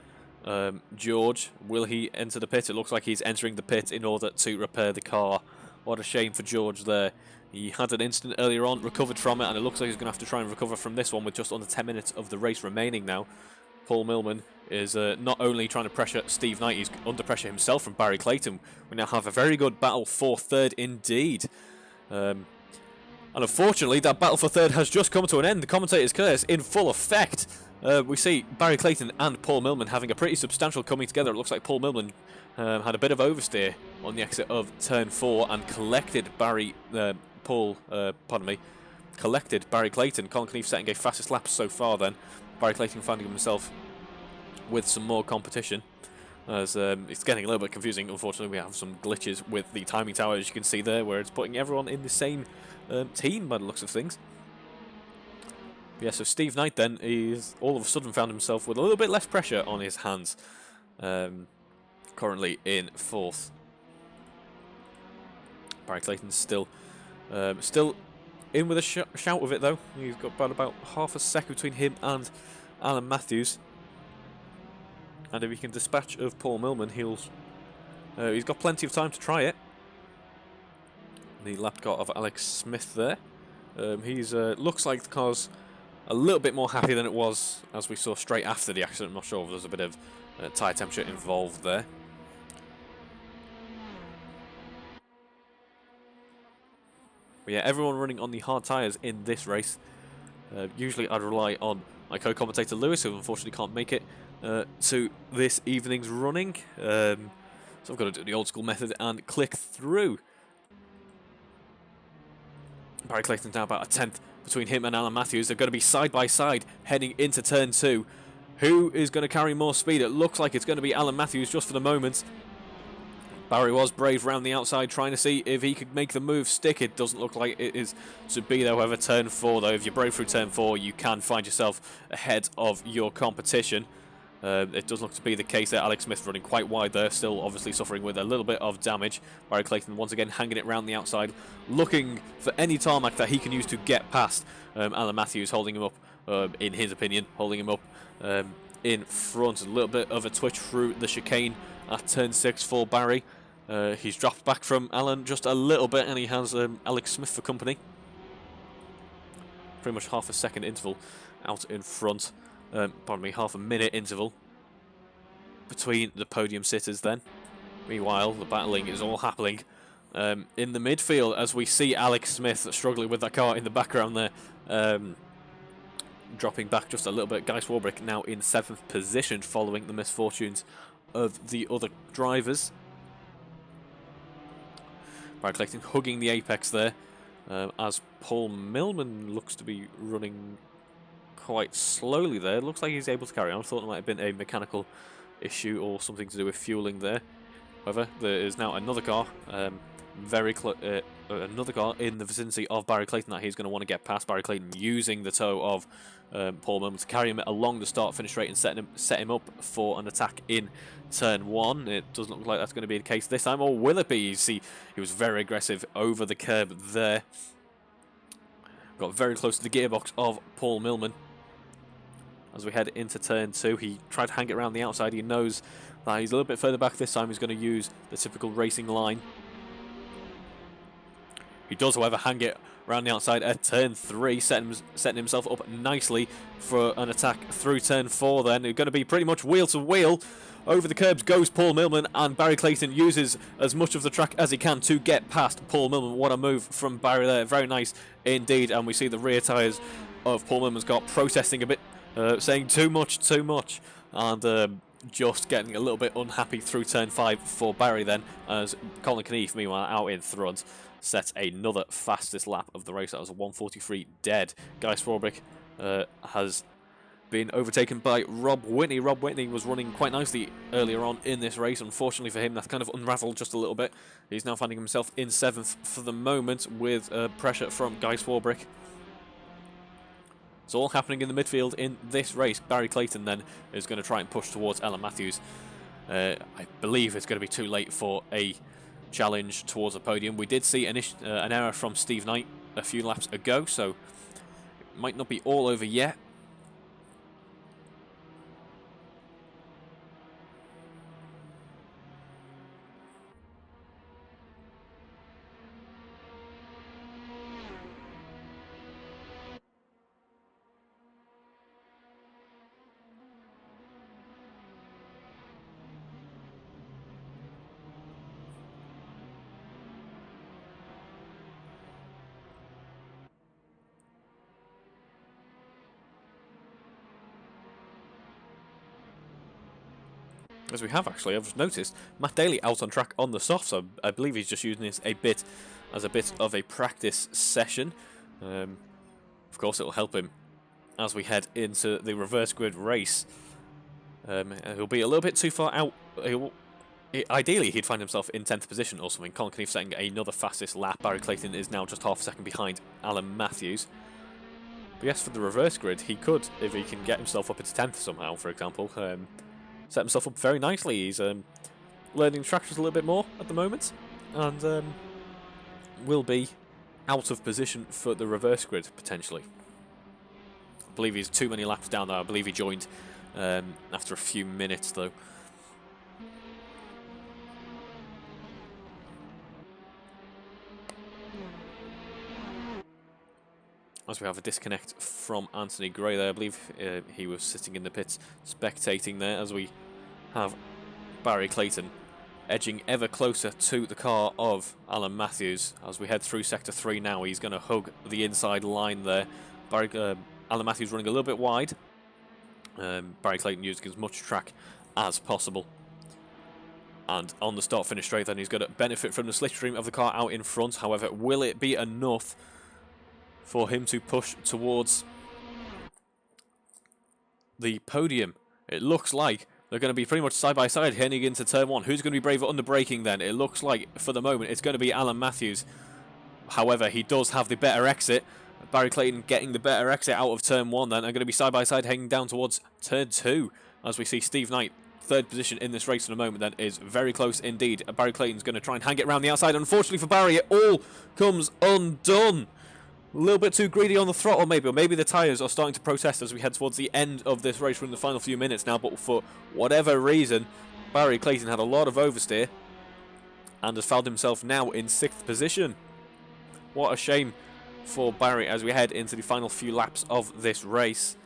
George. Will he enter the pit? It looks like he's entering the pit in order to repair the car. What a shame for George there. He had an incident earlier on, recovered from it, and it looks like he's going to have to try and recover from this one with just under 10 minutes of the race remaining now. Paul Millman is not only trying to pressure Steve Knight, he's under pressure himself from Barry Clayton. We now have a very good battle for 3rd indeed. And unfortunately, that battle for 3rd has just come to an end. The commentator's curse in full effect. We see Barry Clayton and Paul Millman having a pretty substantial coming together. It looks like Paul Millman had a bit of oversteer on the exit of turn 4 and collected Barry Clayton. Colin Knief setting a fastest lap so far then. Barry Clayton finding himself with some more competition. As it's getting a little bit confusing. Unfortunately, we have some glitches with the timing tower, as you can see there, where it's putting everyone in the same team by the looks of things. Yeah, so Steve Knight then is all of a sudden found himself with a little bit less pressure on his hands. Currently in 4th. Barry Clayton's still in with a shout of it though. He's got about half a second between him and Alan Matthews. And if he can dispatch of Paul Millman, he's got plenty of time to try it. The lap car of Alex Smith there. He's looks like the car's a little bit more happy than it was as we saw straight after the accident. I'm not sure if there's a bit of tyre temperature involved there. But yeah, everyone running on the hard tyres in this race. Usually I'd rely on my co-commentator Lewis, who unfortunately can't make it to this evening's running. So I've got to do the old school method and click through. Barry Clayton's now about a 10th between him and Alan Matthews. They're going to be side by side heading into turn 2. Who is going to carry more speed? It looks like it's going to be Alan Matthews just for the moment. Barry was brave around the outside, trying to see if he could make the move stick. It doesn't look like it is to be, though. However, turn 4, though, if you're brave through turn 4, you can find yourself ahead of your competition. It does look to be the case there. Alex Smith running quite wide there, still obviously suffering with a little bit of damage. Barry Clayton once again hanging it round the outside, looking for any tarmac that he can use to get past. Alan Matthews holding him up, in his opinion, holding him up in front. A little bit of a twitch through the chicane at turn 6 for Barry. He's dropped back from Alan just a little bit, and he has Alex Smith for company. Pretty much half a second interval out in front. Pardon me, half a minute interval between the podium sitters then. Meanwhile, the battling is all happening in the midfield as we see Alex Smith struggling with that car in the background there. Dropping back just a little bit. Guy Swarbrick now in 7th position following the misfortunes of the other drivers. Barry Clayton hugging the apex there as Paul Millman looks to be running quite slowly there. Looks like he's able to carry on. I thought there might have been a mechanical issue or something to do with fueling there. However, there is now another car, another car in the vicinity of Barry Clayton that he's going to want to get past. Barry Clayton using the tow of Paul Millman to carry him along the start-finish straight and set him up for an attack in turn 1. It doesn't look like that's going to be the case this time. Or will it be? You see, he was very aggressive over the curb there. Got very close to the gearbox of Paul Millman. As we head into turn 2, he tried to hang it around the outside. He knows that he's a little bit further back this time. He's going to use the typical racing line. He does, however, hang it around the outside at turn 3, setting himself up nicely for an attack through turn 4 then. It's going to be pretty much wheel to wheel. Over the curbs goes Paul Millman, and Barry Clayton uses as much of the track as he can to get past Paul Millman. What a move from Barry there. Very nice indeed. And we see the rear tyres of Paul Millman's car protesting a bit, saying too much, and just getting a little bit unhappy through turn 5 for Barry then, as Colin Knief, meanwhile, out in front, sets another fastest lap of the race. That was a 1:43 dead. Guy Swarbrick has been overtaken by Rob Whitney. Rob Whitney was running quite nicely earlier on in this race. Unfortunately for him, that's kind of unravelled just a little bit. He's now finding himself in 7th for the moment with pressure from Guy Swarbrick. It's all happening in the midfield in this race. Barry Clayton then is going to try and push towards Alan Matthews. I believe it's going to be too late for a challenge towards a podium. We did see an error from Steve Knight a few laps ago, so it might not be all over yet. As we have actually, I've just noticed Matt Daly out on track on the soft, so I believe he's just using this as a bit of a practice session. Of course, it will help him as we head into the reverse grid race. He'll be a little bit too far out. Ideally, he'd find himself in 10th position or something. Colin Knief setting another fastest lap. Barry Clayton is now just half a second behind Alan Matthews. But yes, for the reverse grid, he could, if he can get himself up into 10th somehow, for example, set himself up very nicely. He's learning tractors a little bit more at the moment, and will be out of position for the reverse grid, potentially. I believe he's too many laps down there. I believe he joined after a few minutes, though. As we have a disconnect from Anthony Gray there, I believe he was sitting in the pits spectating there, as we have Barry Clayton edging ever closer to the car of Alan Matthews. As we head through Sector 3 now, he's going to hug the inside line there. Alan Matthews running a little bit wide. Barry Clayton using as much track as possible. And on the start-finish straight then, he's going to benefit from the slipstream of the car out in front. However, will it be enough for him to push towards the podium? It looks like they're going to be pretty much side by side heading into turn 1. Who's going to be braver under braking then? It looks like, for the moment, it's going to be Alan Matthews. However, he does have the better exit. Barry Clayton getting the better exit out of turn 1 then. They're going to be side by side heading down towards turn 2, as we see Steve Knight, 3rd position in this race for the moment, then is very close indeed. Barry Clayton's going to try and hang it around the outside. Unfortunately for Barry, it all comes undone. A little bit too greedy on the throttle, maybe, or maybe the tyres are starting to protest as we head towards the end of this race. We're in the final few minutes now, but for whatever reason, Barry Clayton had a lot of oversteer and has found himself now in 6th position. What a shame for Barry as we head into the final few laps of this race.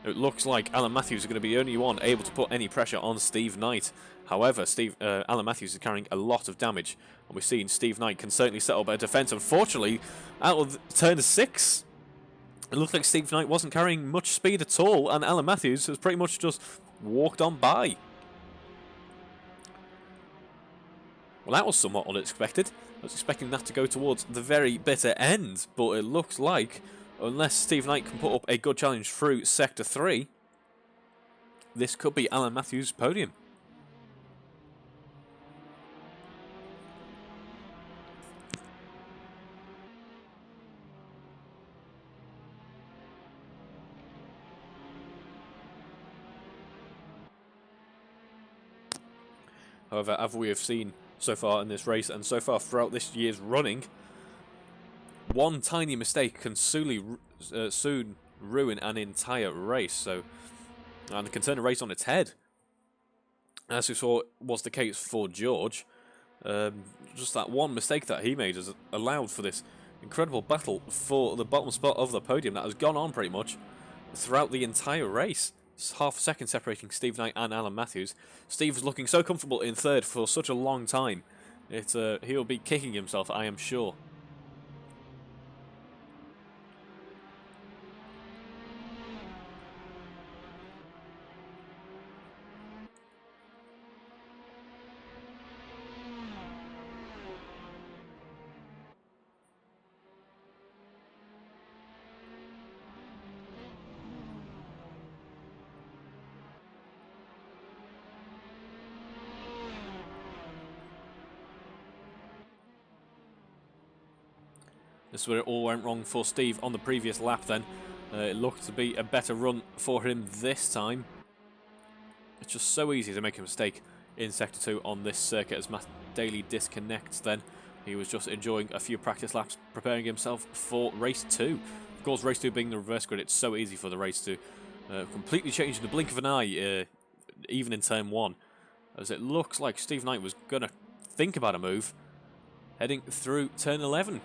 It looks like Alan Matthews is going to be the only one able to put any pressure on Steve Knight. However, Alan Matthews is carrying a lot of damage, and we've seen Steve Knight can certainly set up a defence. Unfortunately, out of turn 6, it looked like Steve Knight wasn't carrying much speed at all, and Alan Matthews has pretty much just walked on by. Well, that was somewhat unexpected. I was expecting that to go towards the very bitter end, but it looks like, unless Steve Knight can put up a good challenge through Sector 3, this could be Alan Matthews' podium. However, as we have seen so far in this race, and so far throughout this year's running, one tiny mistake can soon ruin an entire race, and can turn a race on its head. As we saw was the case for George. Just that one mistake that he made has allowed for this incredible battle for the bottom spot of the podium that has gone on pretty much throughout the entire race. It's half a second separating Steve Knight and Alan Matthews. Steve's looking so comfortable in third for such a long time. He'll be kicking himself, I am sure. This is where it all went wrong for Steve on the previous lap then. It looked to be a better run for him this time. It's just so easy to make a mistake in Sector 2 on this circuit as Matt Daly disconnects then. He was just enjoying a few practice laps, preparing himself for Race 2. Of course, Race 2 being the reverse grid, it's so easy for the race to completely change in the blink of an eye, even in Turn 1. As it looks like Steve Knight was going to think about a move, heading through Turn 11.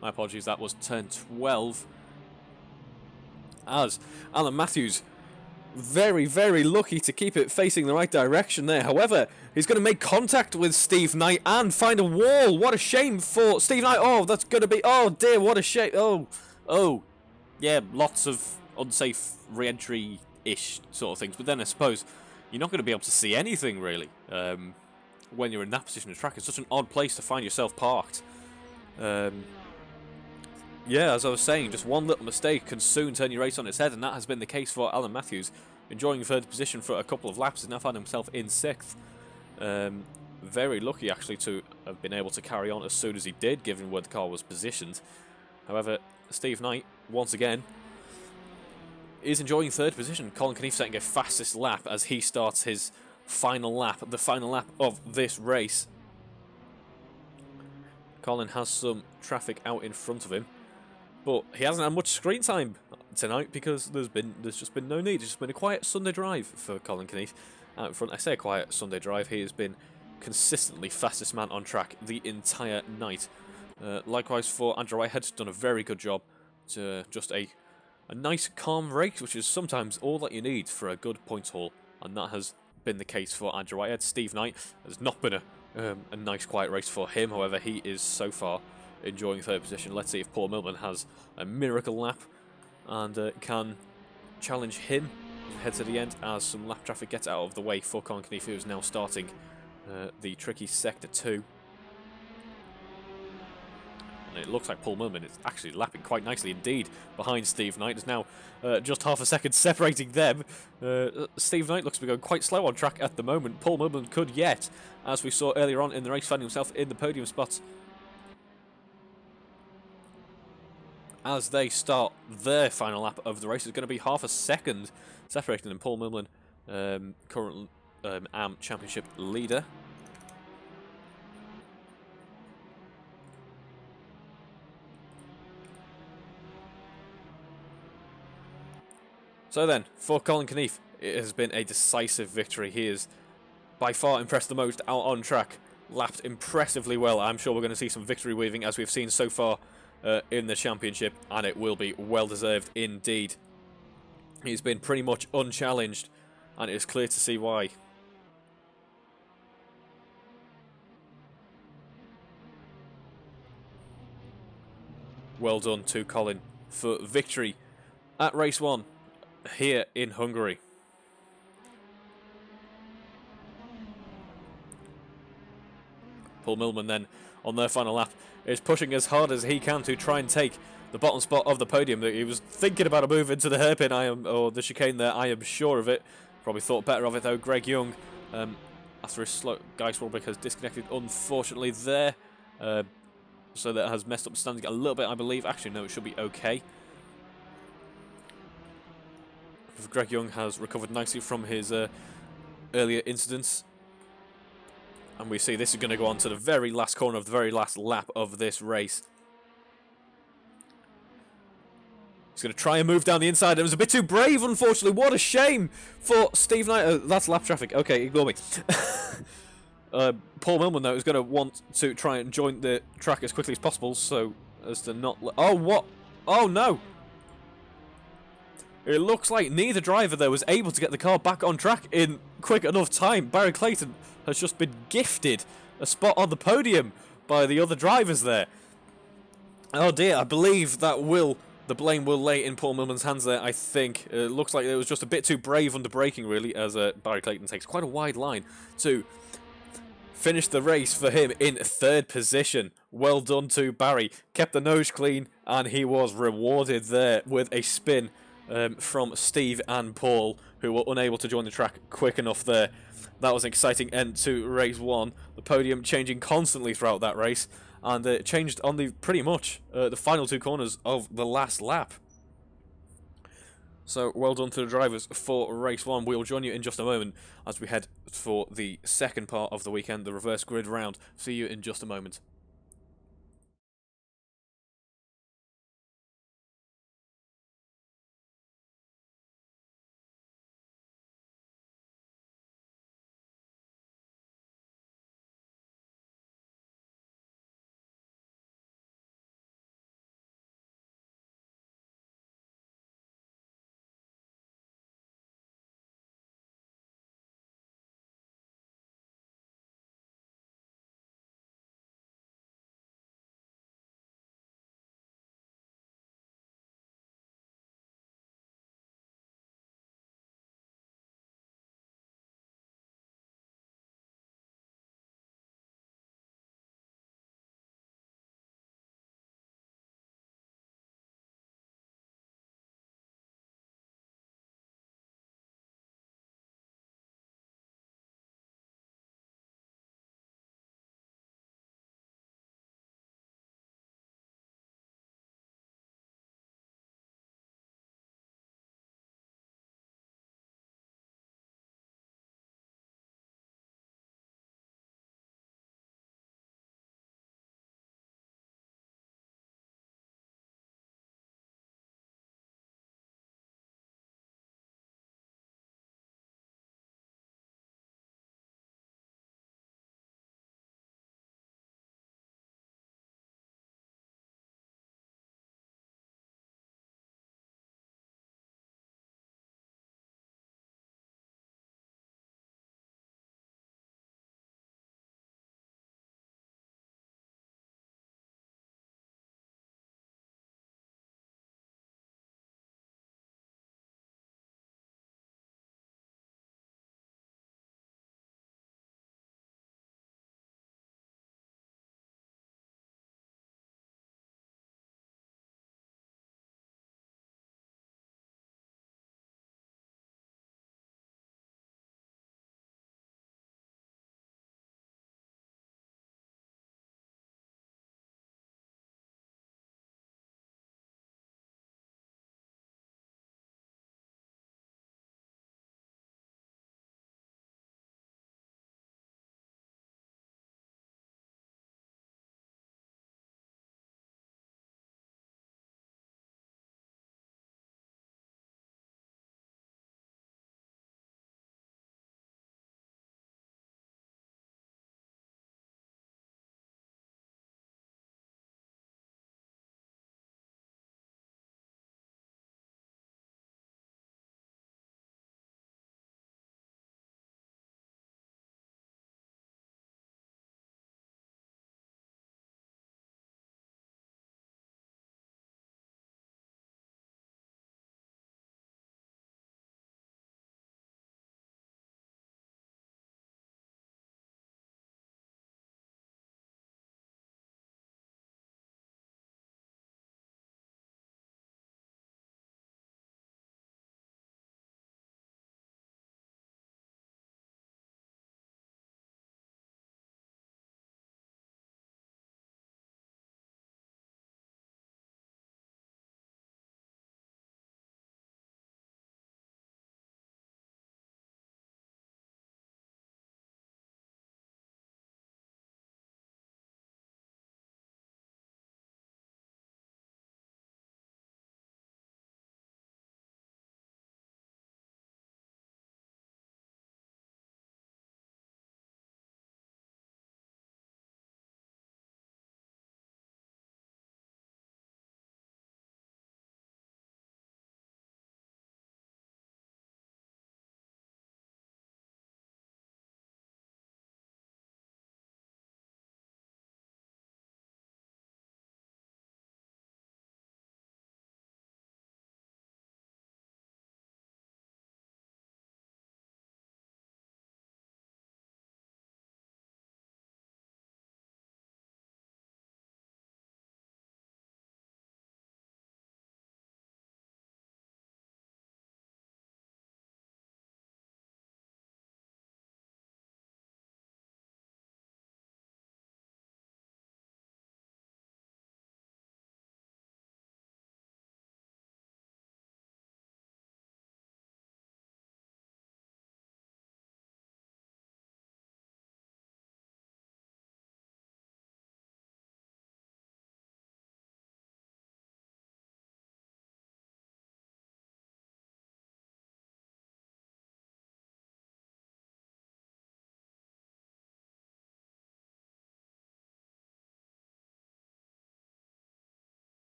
My apologies, that was Turn 12. As Alan Matthews, very, very lucky to keep it facing the right direction there. However, he's going to make contact with Steve Knight and find a wall. What a shame for Steve Knight. Oh, that's going to be... Oh, dear, what a shame. Oh. Yeah, lots of unsafe re-entry-ish sort of things. But then I suppose you're not going to be able to see anything, really, when you're in that position of track. It's such an odd place to find yourself parked. Yeah, as I was saying, just one little mistake can soon turn your race on its head, and that has been the case for Alan Matthews. Enjoying third position for a couple of laps, he's now found himself in 6th. Very lucky, actually, to have been able to carry on as soon as he did, given where the car was positioned. However, Steve Knight, once again, is enjoying third position. Colin Keneath setting a fastest lap as he starts his final lap, the final lap of this race. Colin has some traffic out in front of him. But he hasn't had much screen time tonight because there's just been no need. It's just been a quiet Sunday drive for Colin Keneath out in front. I say a quiet Sunday drive. He has been consistently fastest man on track the entire night. Likewise for Andrew Whitehead, done a very good job. It's just a nice calm race, which is sometimes all that you need for a good points haul, and that has been the case for Andrew Whitehead. Steve Knight has not been a nice quiet race for him. However, he is so far enjoying third position. Let's see if Paul Millman has a miracle lap and can challenge him. Head to the end as some lap traffic gets out of the way for Colin Keneath, who is now starting the tricky Sector 2. And it looks like Paul Millman is actually lapping quite nicely indeed behind Steve Knight. There's now just half a second separating them. Steve Knight looks to be going quite slow on track at the moment. Paul Millman could yet, as we saw earlier on in the race, find himself in the podium spots as they start their final lap of the race. Is going to be half a second separating them. Paul Millman, current AM Championship leader. So then, for Colin Keneath, it has been a decisive victory. He has by far impressed the most out on track, lapped impressively well. I'm sure we're going to see some victory weaving as we've seen so far in the championship, and it will be well deserved indeed. He's been pretty much unchallenged, and it is clear to see why. Well done to Colin for victory at race 1 here in Hungary. Paul Millman then on their final lap is pushing as hard as he can to try and take the bottom spot of the podium. He was thinking about a move into the hairpin, or the chicane there, I am sure of it. Probably thought better of it though. Greg Young, after his slow Geist Rollback, has disconnected unfortunately there. So that has messed up the standing a little bit, I believe. Actually, no, it should be okay. Greg Young has recovered nicely from his earlier incidents. And we see this is going to go on to the very last corner of the very last lap of this race. He's going to try and move down the inside. It was a bit too brave, unfortunately. What a shame for Steve Knight. That's lap traffic. Okay, ignore me. Paul Millman, though, is going to want to try and join the track as quickly as possible, so as to not... Oh, what? Oh, no! It looks like neither driver, though, was able to get the car back on track in quick enough time. Barry Clayton has just been gifted a spot on the podium by the other drivers there. Oh dear, I believe that the blame will lay in Paul Millman's hands there, I think. It looks like it was just a bit too brave under braking, really, as Barry Clayton takes quite a wide line to finish the race for him in third position. Well done to Barry. Kept the nose clean, and he was rewarded there with a spin from Steve and Paul, who were unable to join the track quick enough there. That was an exciting end to race 1. The podium changing constantly throughout that race, and it changed on pretty much the final 2 corners of the last lap. So well done to the drivers for race 1. We'll join you in just a moment as we head for the second part of the weekend, the reverse grid round. See you in just a moment.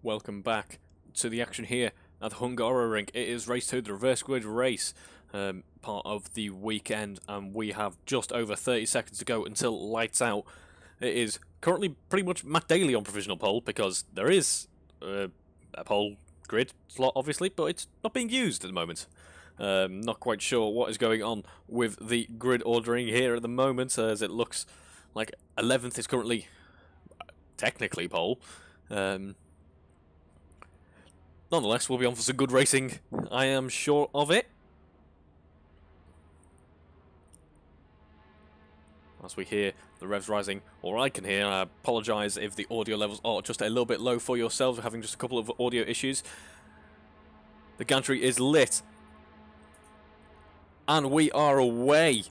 Welcome back to the action here at the Hungaroring. It is race 2, the reverse grid race, part of the weekend, and we have just over 30 seconds to go until lights out. It is currently pretty much Matt Daly on provisional pole, because there is a pole grid slot, obviously, but it's not being used at the moment. Not quite sure what is going on with the grid ordering here at the moment, as it looks like 11th is currently technically pole. Nonetheless, we'll be on for some good racing, I am sure of it. As we hear the revs rising, or I can hear, I apologise if the audio levels are just a little bit low for yourselves. We're having just a couple of audio issues. The gantry is lit. And we are away.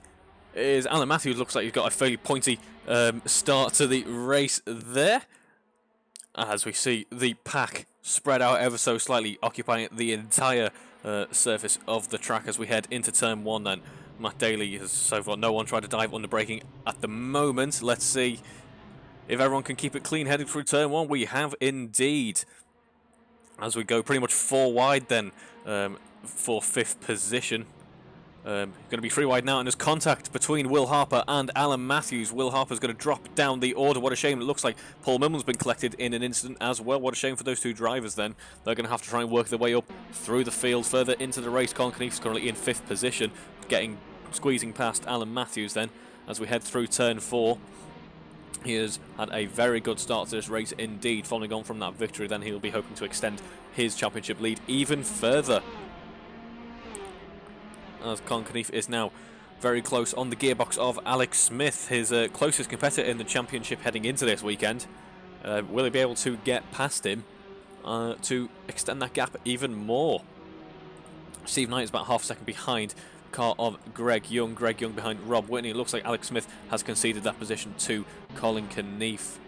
It is Alan Matthews, looks like he's got a fairly pointy start to the race there. As we see the pack spread out ever so slightly, occupying the entire surface of the track as we head into turn 1 then. Matt Daly has so far no one tried to dive under braking at the moment. Let's see if everyone can keep it clean heading through turn 1. We have indeed. As we go pretty much 4 wide then for 5th position. Going to be 3 wide now, and there's contact between Will Harper and Alan Matthews. Will Harper's going to drop down the order. What a shame. It looks like Paul Millman's been collected in an incident as well. What a shame for those two drivers then. They're going to have to try and work their way up through the field further into the race. Colin Keefe's currently in 5th position, squeezing past Alan Matthews then as we head through turn 4. He has had a very good start to this race indeed. Following on from that victory, then he'll be hoping to extend his championship lead even further. As Colin Keefe is now very close on the gearbox of Alex Smith, his closest competitor in the championship heading into this weekend. Will he be able to get past him to extend that gap even more? Steve Knight is about half a second behind the car of Greg Young. Greg Young behind Rob Whitney. It looks like Alex Smith has conceded that position to Colin Keefe.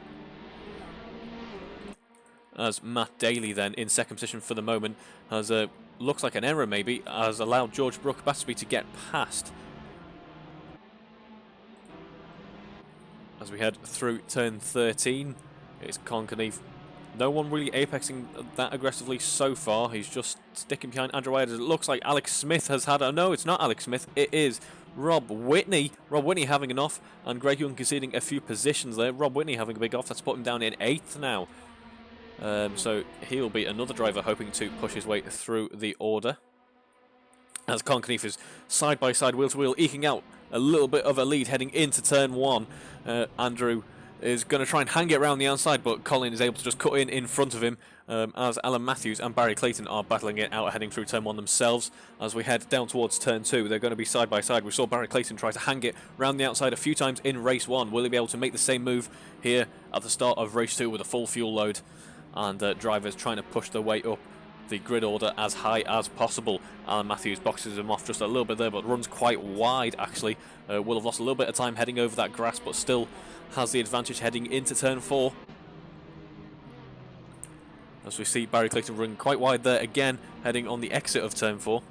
As Matt Daly then in 2nd position for the moment has looks like an error maybe, has allowed George Brooke-Battersby to get past. As we head through turn 13, it's Colin Keefe. No one really apexing that aggressively so far. He's just sticking behind Andrew Wyatt. It looks like Alex Smith has had no, it's not Alex Smith, it is Rob Whitney. Rob Whitney having an off, and Greg Young conceding a few positions there. Rob Whitney having a big off, that's put him down in 8th now. So he'll be another driver hoping to push his way through the order. As Colin Keefe is side by side, wheel to wheel, eking out a little bit of a lead heading into turn 1. Andrew is going to try and hang it around the outside, but Colin is able to just cut in front of him as Alan Matthews and Barry Clayton are battling it out heading through turn 1 themselves. As we head down towards turn 2, they're going to be side by side. We saw Barry Clayton try to hang it around the outside a few times in race 1. Will he be able to make the same move here at the start of race 2 with a full fuel load? And drivers trying to push their way up the grid order as high as possible. Alan Matthews boxes him off just a little bit there, but runs quite wide actually. Will have lost a little bit of time heading over that grass, but still has the advantage heading into turn 4. As we see Barry Clayton run quite wide there again, heading on the exit of turn 4.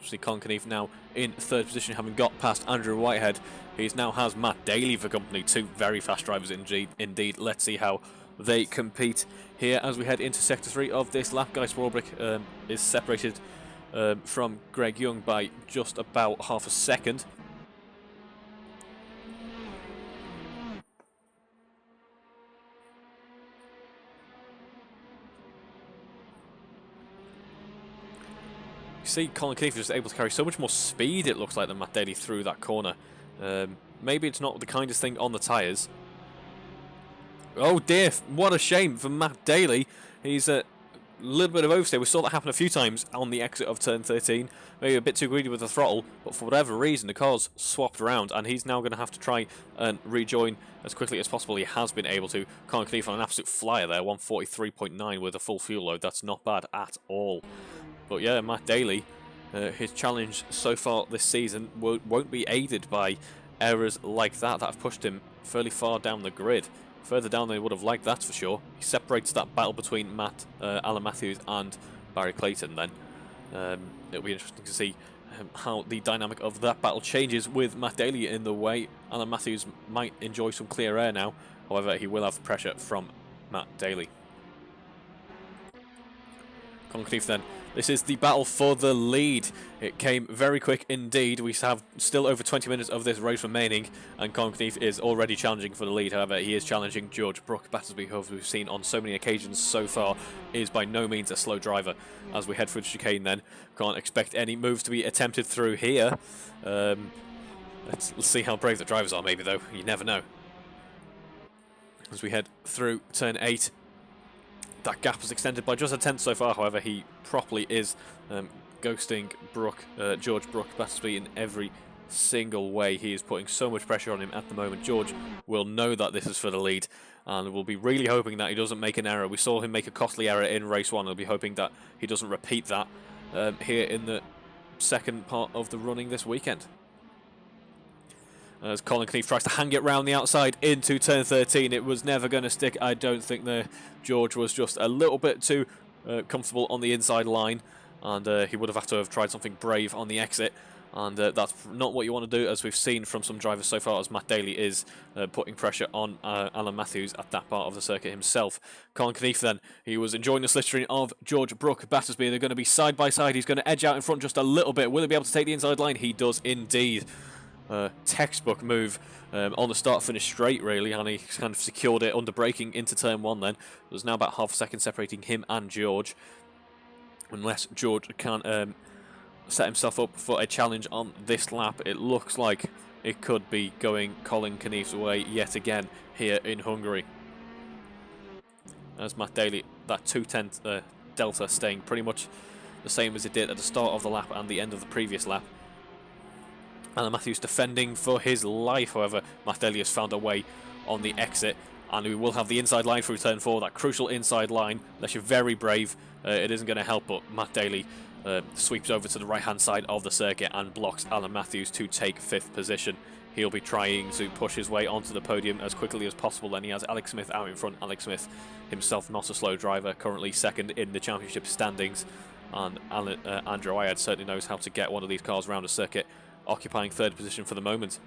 We see Colin Keefe now in 3rd position, having got past Andrew Whitehead. He now has Matt Daly for company, 2 very fast drivers indeed. Let's see how they compete here as we head into sector 3 of this lap. Guy Swarbrick is separated from Greg Young by just about half a second. You see Colin Keefe is able to carry so much more speed, it looks like, than Matt Daly through that corner. Maybe it's not the kindest thing on the tyres. Oh dear, what a shame for Matt Daly. He's a little bit of overstay. We saw that happen a few times on the exit of turn 13. Maybe a bit too greedy with the throttle, but for whatever reason the car's swapped around and he's now going to have to try and rejoin as quickly as possible. He has been able to. Colin Keefe on an absolute flyer there, 143.9 with a full fuel load. That's not bad at all. But yeah, Matt Daly, his challenge so far this season won't be aided by errors like that have pushed him fairly far down the grid. Further down than he would have liked, that's for sure. He separates that battle between Alan Matthews and Barry Clayton then. It'll be interesting to see how the dynamic of that battle changes with Matt Daly in the way. Alan Matthews might enjoy some clear air now. However, he will have pressure from Matt Daly. Colin Keith then. This is the battle for the lead. It came very quick indeed. We have still over 20 minutes of this race remaining, and Colin Keith is already challenging for the lead. However, he is challenging George Brook Battersby, who we've seen on so many occasions so far is by no means a slow driver. As we head through the chicane then, can't expect any moves to be attempted through here. Let's see how brave the drivers are maybe though, you never know. As we head through turn 8, that gap was extended by just a tenth so far. However, he properly is ghosting George Brook Battersby in every single way. He is putting so much pressure on him at the moment. George will know that this is for the lead and will be really hoping that he doesn't make an error. We saw him make a costly error in race 1. He'll be hoping that he doesn't repeat that here in the second part of the running this weekend. As Colin Keith tries to hang it round the outside into turn 13. It was never going to stick, I don't think. There, George was just a little bit too comfortable on the inside line, and he would have had to have tried something brave on the exit, and that's not what you want to do, as we've seen from some drivers so far, as Matt Daly is putting pressure on Alan Matthews at that part of the circuit himself. Colin Keith then, he was enjoying the slipstream of George Brook Battersby. They're going to be side by side. He's going to edge out in front just a little bit. Will he be able to take the inside line? He does indeed. Textbook move on the start-finish straight, really, and he kind of secured it under braking into turn 1 then. There's now about half a second separating him and George, unless George can set himself up for a challenge on this lap. It looks like it could be going Colin Keith's way yet again here in Hungary. As Matt Daly, that 2/10 delta staying pretty much the same as it did at the start of the lap and the end of the previous lap. Alan Matthews defending for his life. However, Matt Daly has found a way on the exit, and we will have the inside line through turn 4, that crucial inside line. Unless you're very brave, it isn't going to help, but Matt Daly sweeps over to the right-hand side of the circuit and blocks Alan Matthews to take 5th position. He'll be trying to push his way onto the podium as quickly as possible, and he has Alex Smith out in front. Alex Smith himself not a slow driver, currently second in the championship standings, and Andrew Ayad certainly knows how to get one of these cars around a circuit, occupying 3rd position for the moment.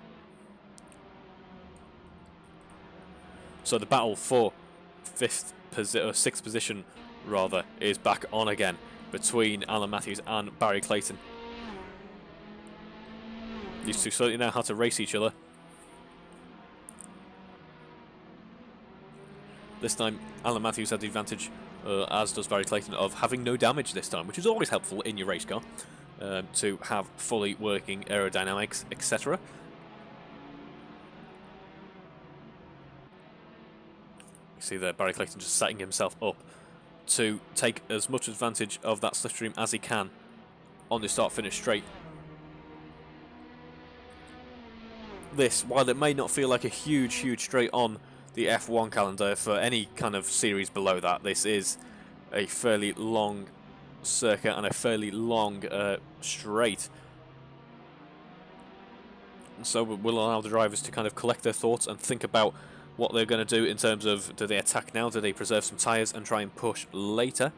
So the battle for 6th position rather is back on again between Alan Matthews and Barry Clayton. These two certainly know how to race each other. This time Alan Matthews had the advantage, as does Barry Clayton, of having no damage this time, which is always helpful in your race car. To have fully working aerodynamics, etc. You see there, Barry Clayton just setting himself up to take as much advantage of that slipstream as he can on the start-finish straight. This, while it may not feel like a huge straight on the F1 calendar for any kind of series below that, this is a fairly long circuit and a fairly long straight, so we'll allow the drivers to kind of collect their thoughts and think about what they're going to do in terms of, do they attack now, do they preserve some tyres and try and push later.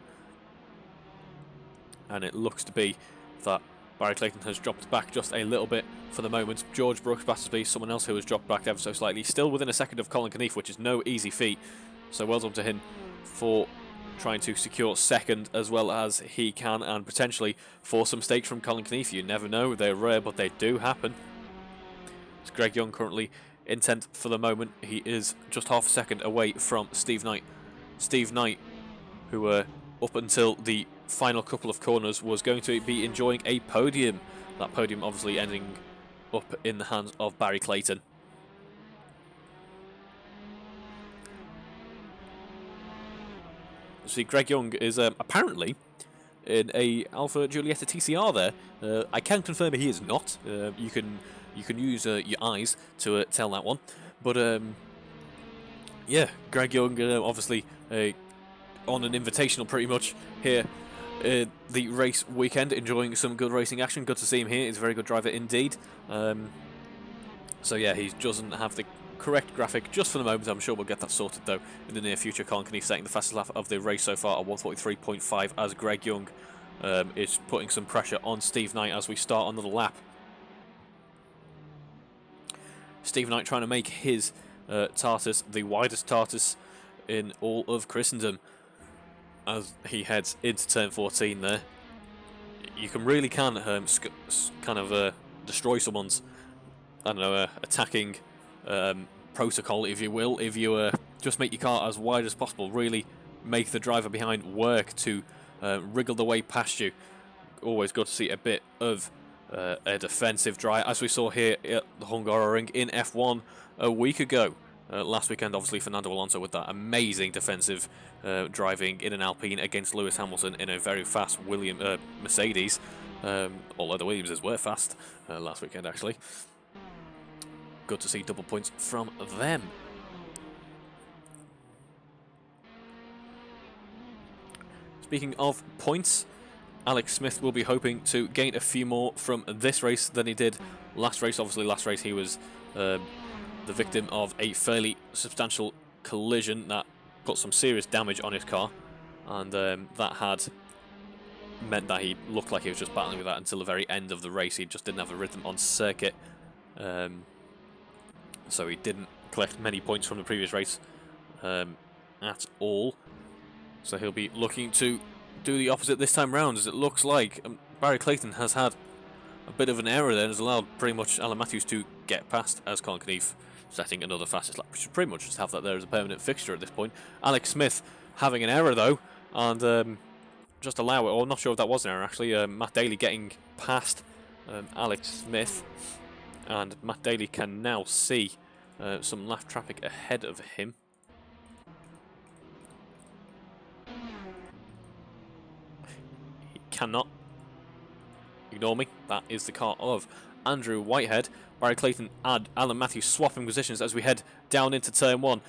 And it looks to be that Barry Clayton has dropped back just a little bit for the moment. George Brook Battersby, someone else who has dropped back ever so slightly, still within a second of Colin Keith, which is no easy feat, so well done to him for trying to secure 2nd as well as he can, and potentially force some mistakes from Colin Keith. You never know, they're rare, but they do happen. It's Greg Young currently in 10th for the moment. He is just half a second away from Steve Knight. Steve Knight, who up until the final couple of corners was going to be enjoying a podium. That podium obviously ending up in the hands of Barry Clayton. See, Greg Young is apparently in a Alfa Giulietta TCR there. I can confirm he is not. You can use your eyes to tell that one. But yeah, Greg Young obviously on an invitational pretty much here the race weekend, enjoying some good racing action. Good to see him here. He's a very good driver indeed. So yeah, he doesn't have the correct graphic just for the moment. I'm sure we'll get that sorted though in the near future. Colin Keith setting the fastest lap of the race so far at 1:43.5 as Greg Young is putting some pressure on Steve Knight as we start another lap. Steve Knight trying to make his Tartus, the widest Tartus in all of Christendom, as he heads into turn 14 there. You really can destroy someone's, I don't know, attacking protocol, if you will, if you just make your car as wide as possible, really make the driver behind work to wriggle the way past you. Always good to see a bit of a defensive drive, as we saw here at the Hungaroring in F1 a week ago. Last weekend, obviously, Fernando Alonso with that amazing defensive driving in an Alpine against Lewis Hamilton in a very fast Mercedes, although the Williamses were fast last weekend, actually. Good to see double points from them. Speaking of points, Alex Smith will be hoping to gain a few more from this race than he did last race. Obviously, last race he was the victim of a fairly substantial collision that put some serious damage on his car, and that had meant that he looked like he was just battling with that until the very end of the race. He just didn't have a rhythm on circuit, so he didn't collect many points from the previous race at all. So he'll be looking to do the opposite this time round, as it looks like Barry Clayton has had a bit of an error there and has allowed pretty much Alan Matthews to get past, as Colin Knief setting another fastest lap. We should pretty much just have that there as a permanent fixture at this point. Alex Smith having an error though, and just allow it, or I'm not sure if that was an error actually. Matt Daly getting past Alex Smith, and Matt Daly can now see some lap traffic ahead of him. He cannot ignore me. That is the car of Andrew Whitehead. Barry Clayton and Alan Matthews swapping positions as we head down into turn 1.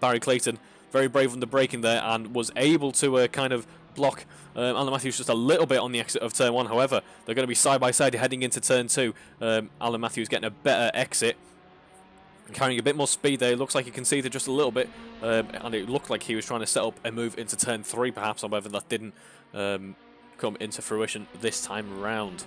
Barry Clayton very brave on the braking there and was able to kind of block Alan Matthews just a little bit on the exit of turn 1. However, they're going to be side by side heading into turn 2. Alan Matthews getting a better exit, carrying a bit more speed there. It looks like he conceded just a little bit, and it looked like he was trying to set up a move into turn 3 perhaps. However, that didn't come into fruition this time round.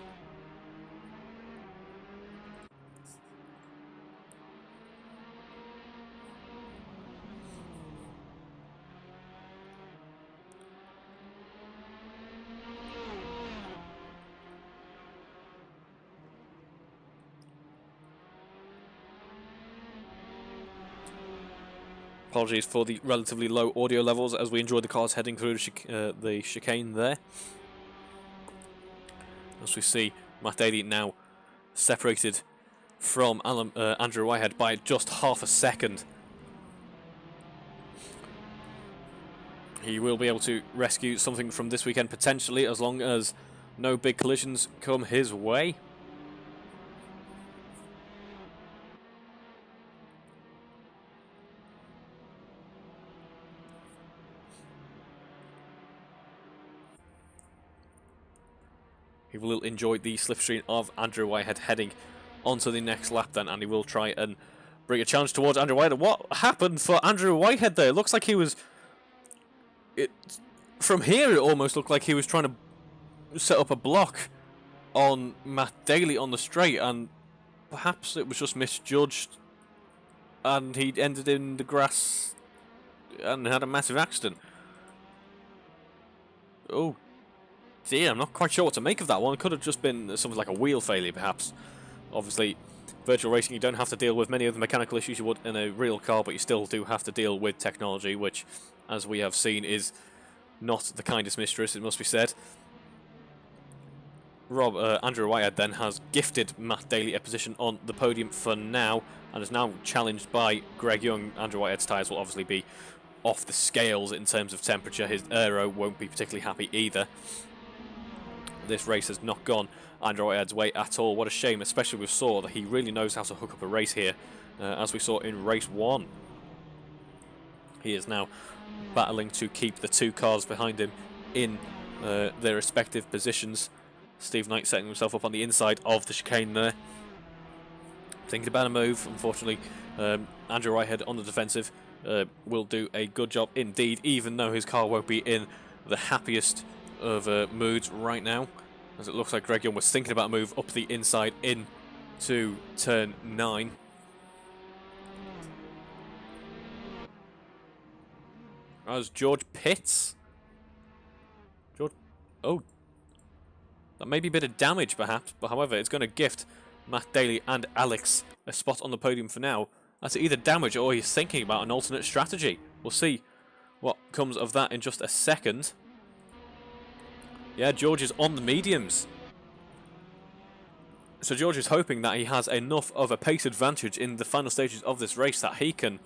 Apologies for the relatively low audio levels as we enjoy the cars heading through the chicane there. As we see Matt Daly now separated from Andrew Whitehead by just half a second. He will be able to rescue something from this weekend potentially, as long as no big collisions come his way. He will enjoy the slipstream of Andrew Whitehead heading onto the next lap then, and he will try and bring a challenge towards Andrew Whitehead. What happened for Andrew Whitehead there? It looks like he was... From here, it almost looked like he was trying to set up a block on Matt Daly on the straight, and perhaps it was just misjudged, and he ended in the grass and had a massive accident. Oh dear, I'm not quite sure what to make of that one. It could have just been something like a wheel failure, perhaps. Obviously, virtual racing, you don't have to deal with many of the mechanical issues you would in a real car, but you still do have to deal with technology, which, as we have seen, is not the kindest mistress, it must be said. Andrew Whitehead then has gifted Matt Daly a position on the podium for now, and is now challenged by Greg Young. Andrew Whitehead's tyres will obviously be off the scales in terms of temperature. His aero won't be particularly happy either. This race has not gone Andrew Whitehead's way at all. What a shame, especially with Saw, that he really knows how to hook up a race here, as we saw in race 1. He is now battling to keep the two cars behind him in their respective positions. Steve Knight setting himself up on the inside of the chicane there, thinking about a move. Unfortunately, Andrew Whitehead on the defensive will do a good job indeed, even though his car won't be in the happiest of moods right now, as it looks like Greg Young was thinking about a move up the inside into turn 9. as George pits. George, oh, that may be a bit of damage perhaps, but however, it's going to gift Matt Daly and Alex a spot on the podium for now. That's either damage or he's thinking about an alternate strategy. We'll see what comes of that in just a second. Yeah, George is on the mediums. So George is hoping that he has enough of a pace advantage in the final stages of this race that he can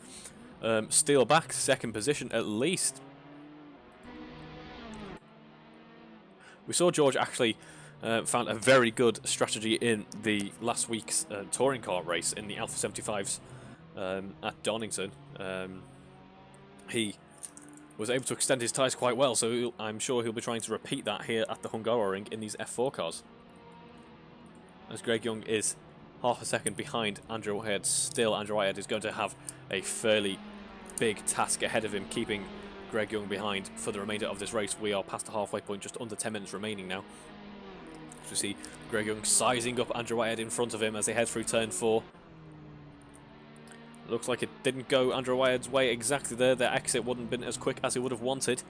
steal back second position at least. We saw George actually found a very good strategy in the last week's touring car race in the Alfa 75s at Donington. He was able to extend his tyres quite well, so I'm sure he'll be trying to repeat that here at the Hungaroring in these F4 cars. As Greg Young is half a second behind Andrew Whitehead still. Andrew Whitehead is going to have a fairly big task ahead of him, keeping Greg Young behind for the remainder of this race. We are past the halfway point, just under 10 minutes remaining now. As we see Greg Young sizing up Andrew Whitehead in front of him as they head through turn 4. Looks like it didn't go Andrew Whitehead's way exactly there. Their exit wouldn't have been as quick as he would have wanted.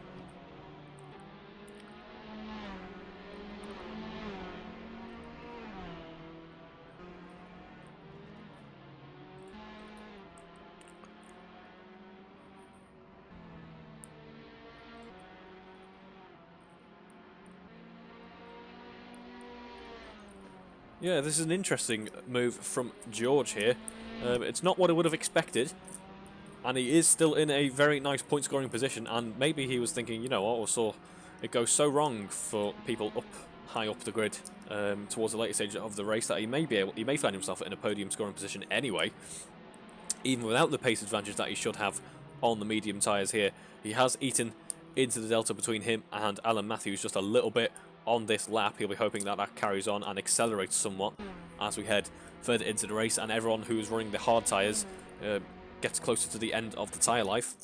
Yeah, this is an interesting move from George here. It's not what I would have expected. And he is still in a very nice point-scoring position. And maybe he was thinking, you know what, I saw it go so wrong for people up high up the grid towards the later stage of the race that he may find himself in a podium-scoring position anyway. Even without the pace advantage that he should have on the medium tyres here. He has eaten into the delta between him and Alan Matthews just a little bit on this lap. He'll be hoping that that carries on and accelerates somewhat as we head further into the race, and everyone who is running the hard tyres gets closer to the end of the tyre life.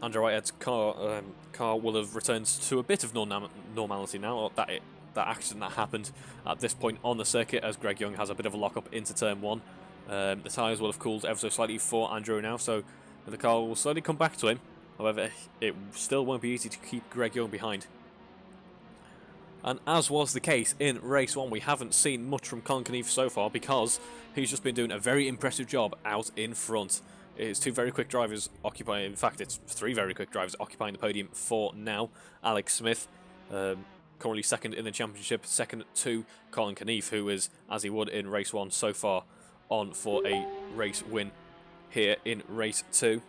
Andrew Whitehead's car will have returned to a bit of normality now. That accident that happened at this point on the circuit, as Greg Young has a bit of a lock-up into turn 1. The tyres will have cooled ever so slightly for Andrew now, so the car will slowly come back to him. However, it still won't be easy to keep Greg Young behind. And as was the case in race 1, we haven't seen much from Colin Keneath so far because he's just been doing a very impressive job out in front. It's two very quick drivers occupying, in fact it's three very quick drivers occupying the podium for now. Alex Smith, currently second in the championship, second to Colin Keneath, who is, as he would in race 1 so far, on for a race win here in race 2.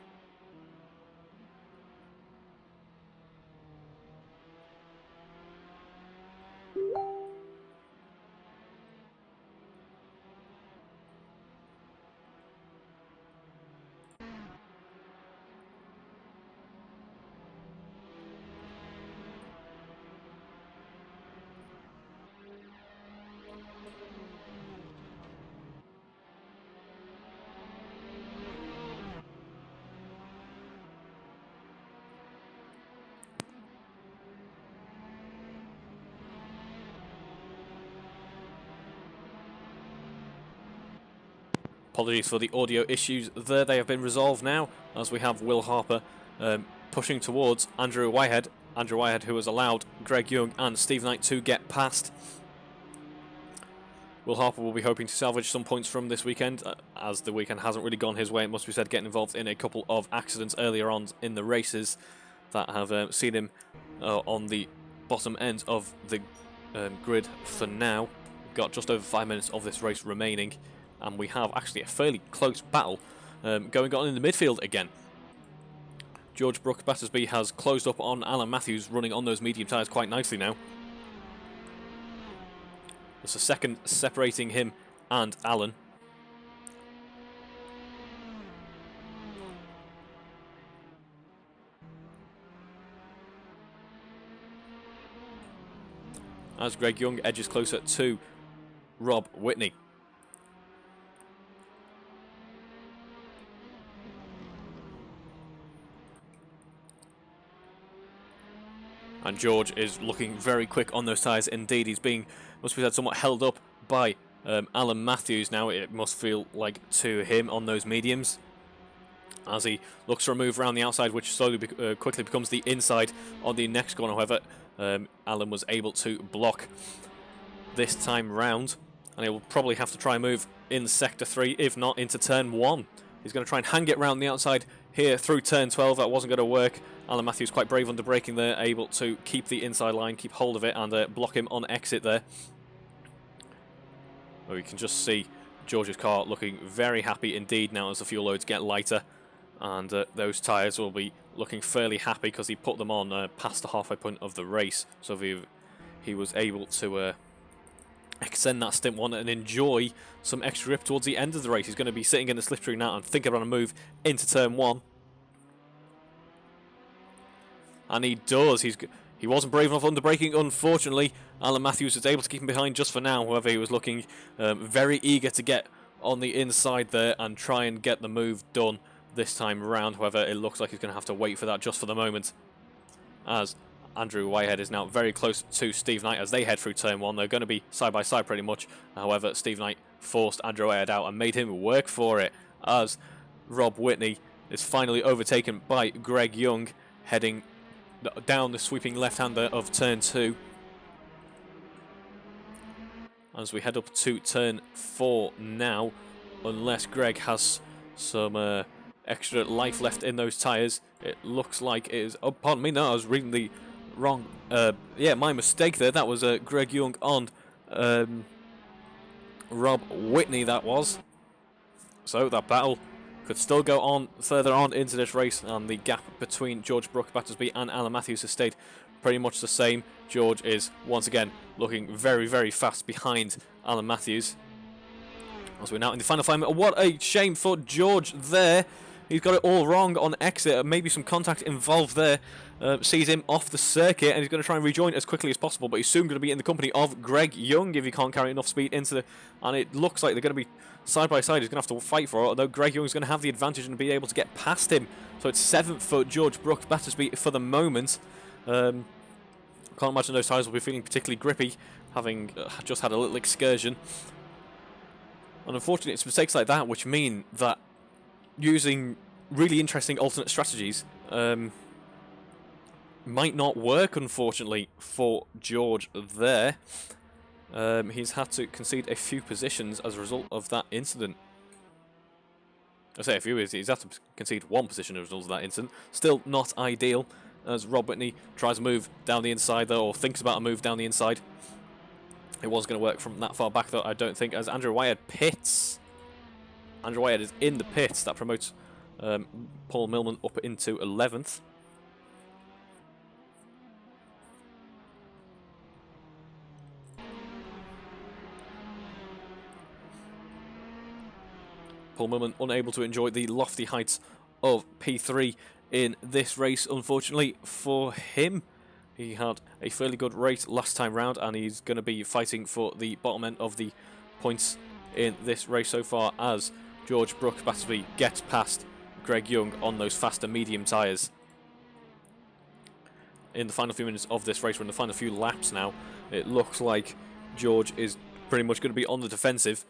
Apologies for the audio issues there. They have been resolved now, as we have Will Harper pushing towards Andrew Whitehead. Andrew Whitehead, who has allowed Greg Young and Steve Knight to get past. Will Harper will be hoping to salvage some points from this weekend, as the weekend hasn't really gone his way, it must be said, getting involved in a couple of accidents earlier on in the races that have seen him on the bottom end of the grid for now. We've got just over 5 minutes of this race remaining, and we have actually a fairly close battle going on in the midfield again. George Brooke Battersby has closed up on Alan Matthews, running on those medium tyres quite nicely now. There's a second separating him and Alan. As Greg Young edges closer to Rob Whitney. And George is looking very quick on those tyres indeed. He's being, must be said, somewhat held up by Alan Matthews now, it must feel like, to him on those mediums, as he looks for a move around the outside, which slowly quickly becomes the inside on the next corner. However, Alan was able to block this time round, and he will probably have to try and move in Sector 3, if not into Turn 1. He's going to try and hang it round the outside here through Turn 12. That wasn't going to work. Alan Matthews quite brave under braking there, able to keep the inside line, keep hold of it, and block him on exit there. Well, you can just see George's car looking very happy indeed now as the fuel loads get lighter. And those tyres will be looking fairly happy because he put them on past the halfway point of the race. So he was able to extend that stint one and enjoy some extra grip towards the end of the race. He's going to be sitting in the slipstream now and thinking about a move into Turn 1. And he does. He wasn't brave enough under braking, unfortunately. Alan Matthews was able to keep him behind just for now. However, he was looking very eager to get on the inside there and try and get the move done this time around. However, it looks like he's going to have to wait for that just for the moment, as Andrew Whitehead is now very close to Steve Knight as they head through Turn 1. They're going to be side by side pretty much. However, Steve Knight forced Andrew Whitehead out and made him work for it, as Rob Whitney is finally overtaken by Greg Young, heading down the sweeping left-hander of Turn 2. As we head up to Turn 4 now, unless Greg has some extra life left in those tyres, it looks like it is... Oh, pardon me, no, I was reading the wrong... yeah, my mistake there. That was Greg Young on Rob Whitney, that was. So that battle could still go on further on into this race, and the gap between George Battersby and Alan Matthews has stayed pretty much the same. George is once again looking very, very fast behind Alan Matthews. As we're now in the final 5 minutes. What a shame for George there. He's got it all wrong on exit. Maybe some contact involved there. Sees him off the circuit, and he's going to try and rejoin as quickly as possible. But he's soon going to be in the company of Greg Young if he can't carry enough speed into the... And it looks like they're going to be side by side. He's going to have to fight for it, although Greg Young's going to have the advantage and be able to get past him. So it's 7th for George Battersby for the moment. Can't imagine those tyres will be feeling particularly grippy, having just had a little excursion. And unfortunately, it's mistakes like that which mean that using really interesting alternate strategies might not work, unfortunately, for George there. He's had to concede a few positions as a result of that incident. I say a few, he's had to concede one position as a result of that incident. Still not ideal, as Rob Whitney tries a move down the inside there, or thinks about a move down the inside. It was going to work from that far back, though, I don't think, as Andrew Whitehead pits. Andrew Whitehead is in the pits. That promotes Paul Millman up into 11th. Paul Millman unable to enjoy the lofty heights of P3 in this race, unfortunately for him. He had a fairly good race last time round, and he's going to be fighting for the bottom end of the points in this race so far, as George Battersby gets past Greg Young on those faster medium tyres. In the final few minutes of this race, we're in the final few laps now. It looks like George is pretty much going to be on the defensive,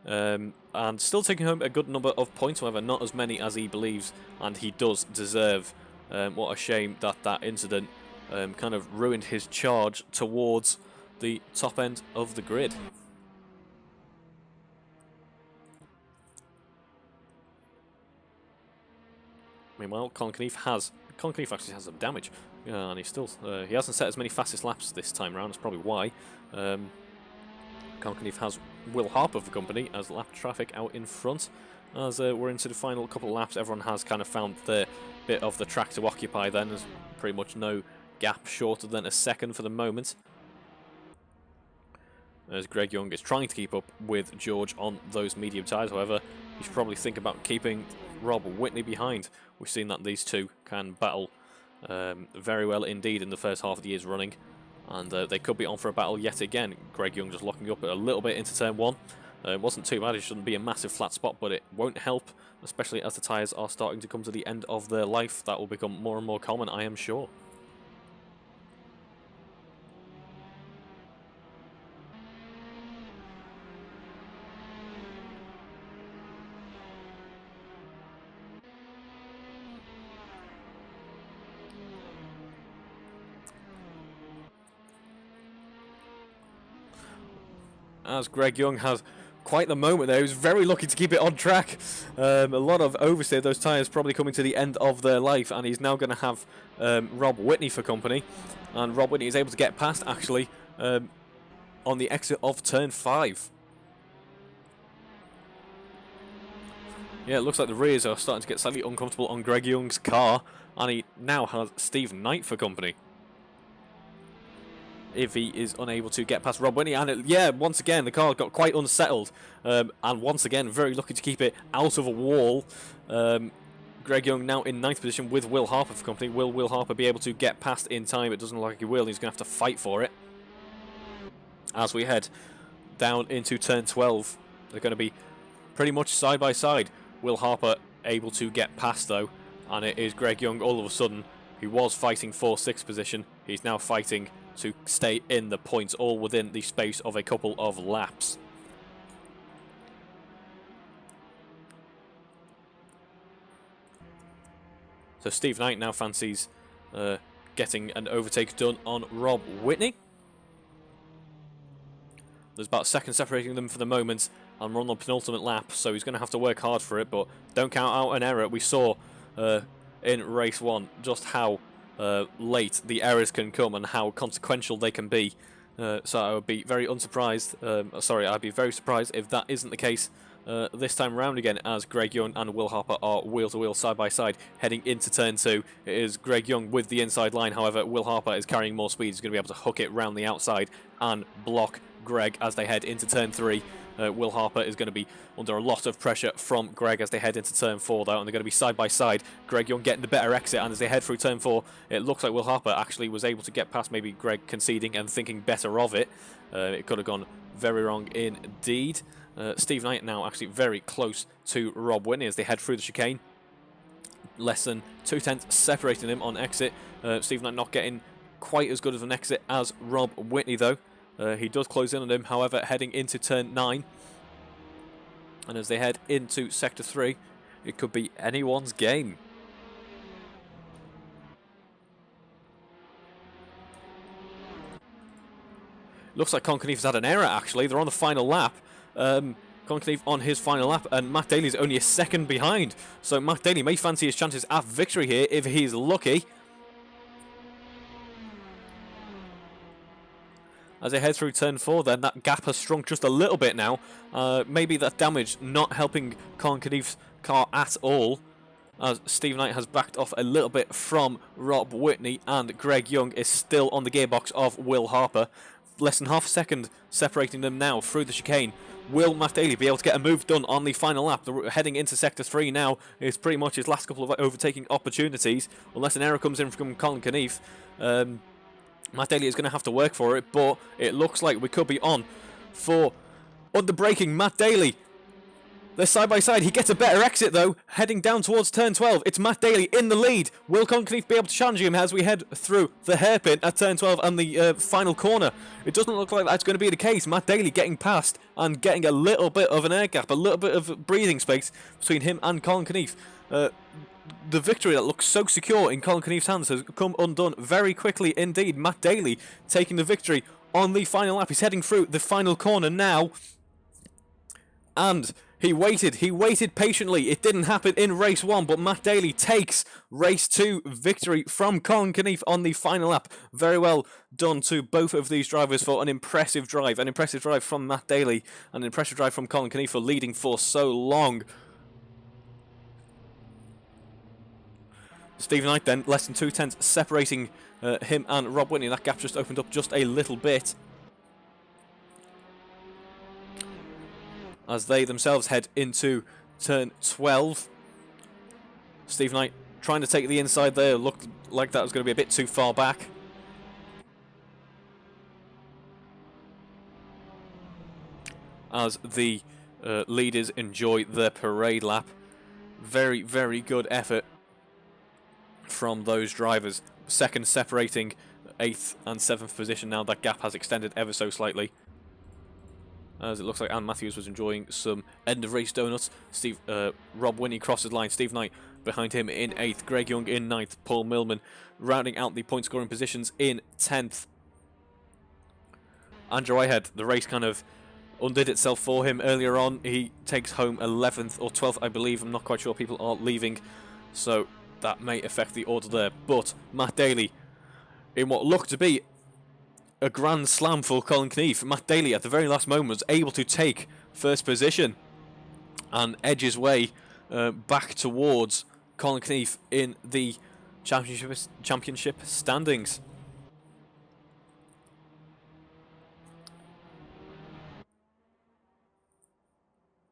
and still taking home a good number of points, however not as many as he believes, and he does deserve. What a shame that that incident kind of ruined his charge towards the top end of the grid. Meanwhile, Colin Keefe actually has some damage, and he hasn't set as many fastest laps this time around. That's probably why. Colin Keefe has Will Harper for company as lap traffic out in front. As we're into the final couple of laps, everyone has kind of found their bit of the track to occupy. Then there's pretty much no gap shorter than a second for the moment, as Greg Young is trying to keep up with George on those medium tyres. However, you should probably think about keeping Rob Whitney behind. We've seen that these two can battle very well indeed in the first half of the year's running, and they could be on for a battle yet again. Greg Young just locking up a little bit into turn 1. It wasn't too bad. It shouldn't be a massive flat spot, but it won't help, especially as the tyres are starting to come to the end of their life. That will become more and more common, I am sure. as Greg Young has quite the moment there. He was very lucky to keep it on track. A lot of oversteer. Those tyres probably coming to the end of their life, and he's now going to have Rob Whitney for company. And Rob Whitney is able to get past, actually, on the exit of turn 5. Yeah, it looks like the rears are starting to get slightly uncomfortable on Greg Young's car, and he now has Steve Knight for company. If he is unable to get past Rob Whitney, and yeah, once again the car got quite unsettled, and once again very lucky to keep it out of a wall. Greg Young now in 9th position with Will Harper for company. Will Harper be able to get past in time? It doesn't look like he will. He's going to have to fight for it. As we head down into turn 12, they're going to be pretty much side by side. Will Harper able to get past though, and it is Greg Young all of a sudden. He was fighting for 6th position. He's now fighting to stay in the points, all within the space of a couple of laps. So Steve Knight now fancies getting an overtake done on Rob Whitney. There's about a second separating them for the moment, and we're on the penultimate lap, so he's going to have to work hard for it, but don't count out an error. We saw in race 1 just how late the errors can come and how consequential they can be. So I would be very unsurprised, I'd be very surprised if that isn't the case this time around again, as Greg Young and Will Harper are wheel to wheel side by side heading into turn 2. It is Greg Young with the inside line. However, Will Harper is carrying more speed. He's going to be able to hook it round the outside and block Greg as they head into turn 3. Will Harper is going to be under a lot of pressure from Greg as they head into turn 4 though, and they're going to be side by side. Greg Young getting the better exit, and as they head through turn 4, it looks like Will Harper actually was able to get past maybe Greg conceding and thinking better of it. It could have gone very wrong indeed. Steve Knight now actually very close to Rob Whitney as they head through the chicane. Less than 2/10 separating them on exit. Steve Knight not getting quite as good of an exit as Rob Whitney though. He does close in on him, however, heading into turn 9. And as they head into sector 3, it could be anyone's game. Looks like Conkeneve has had an error actually. They're on the final lap. Conkeneve on his final lap, and Matt Daly is only a second behind. So Matt Daly may fancy his chances at victory here if he's lucky. As they head through turn 4 then, that gap has shrunk just a little bit now. Maybe that damage not helping Conkeneve's car at all, as Steve Knight has backed off a little bit from Rob Whitney, and Greg Young is still on the gearbox of Will Harper. Less than half a second separating them now through the chicane. Will Matt Daly be able to get a move done on the final lap? They're heading into sector 3 now. It's pretty much his last couple of overtaking opportunities, unless an error comes in from Colin Conkeneve. Matt Daly is going to have to work for it, but it looks like we could be on for underbraking Matt Daly. They're side by side. He gets a better exit though, heading down towards turn 12. It's Matt Daly in the lead. Will Conkeneve be able to challenge him as we head through the hairpin at turn 12 and the final corner? It doesn't look like that's going to be the case. Matt Daly getting past and getting a little bit of an air gap, a little bit of breathing space between him and Colin Conkeneve. The victory that looks so secure in Colin Conkeve's hands has come undone very quickly indeed. Matt Daly taking the victory on the final lap. He's heading through the final corner now. And he waited patiently. It didn't happen in race 1, but Matt Daly takes race 2 victory from Colin Conkeneve on the final lap. Very well done to both of these drivers for an impressive drive. An impressive drive from Matt Daly, and an impressive drive from Colin Conkeneve for leading for so long. Steve Knight then, less than 2/10 separating him and Rob Whitney. That gap just opened up just a little bit, as they themselves head into turn 12. Steve Knight trying to take the inside there. Looked like that was going to be a bit too far back. As the leaders enjoy their parade lap. Very, very good effort from those drivers. Second separating 8th and 7th position now. That gap has extended ever so slightly, as it looks like Anne Matthews was enjoying some end of race donuts. Rob Whitney crosses line. Steve Knight behind him in 8th. Greg Young in 9th. Paul Millman rounding out the point scoring positions in 10th. Andrew Whitehead, the race kind of undid itself for him earlier on. He takes home 11th or 12th, I believe. I'm not quite sure. People are leaving, so that may affect the order there. But Matt Daly, in what looked to be a grand slam for Colin Knief, Matt Daly at the very last moment was able to take first position and edge his way back towards Colin Knief in the championship standings.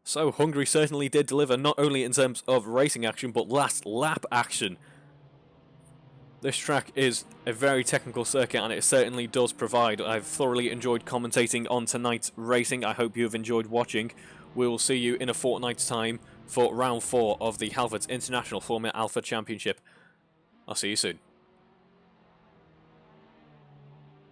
So Hungary certainly did deliver, not only in terms of racing action, but last lap action. This track is a very technical circuit, and it certainly does provide. I've thoroughly enjoyed commentating on tonight's racing. I hope you have enjoyed watching. We will see you in a fortnight's time for round 4 of the Halfords International Formula Alpha Championship. I'll see you soon.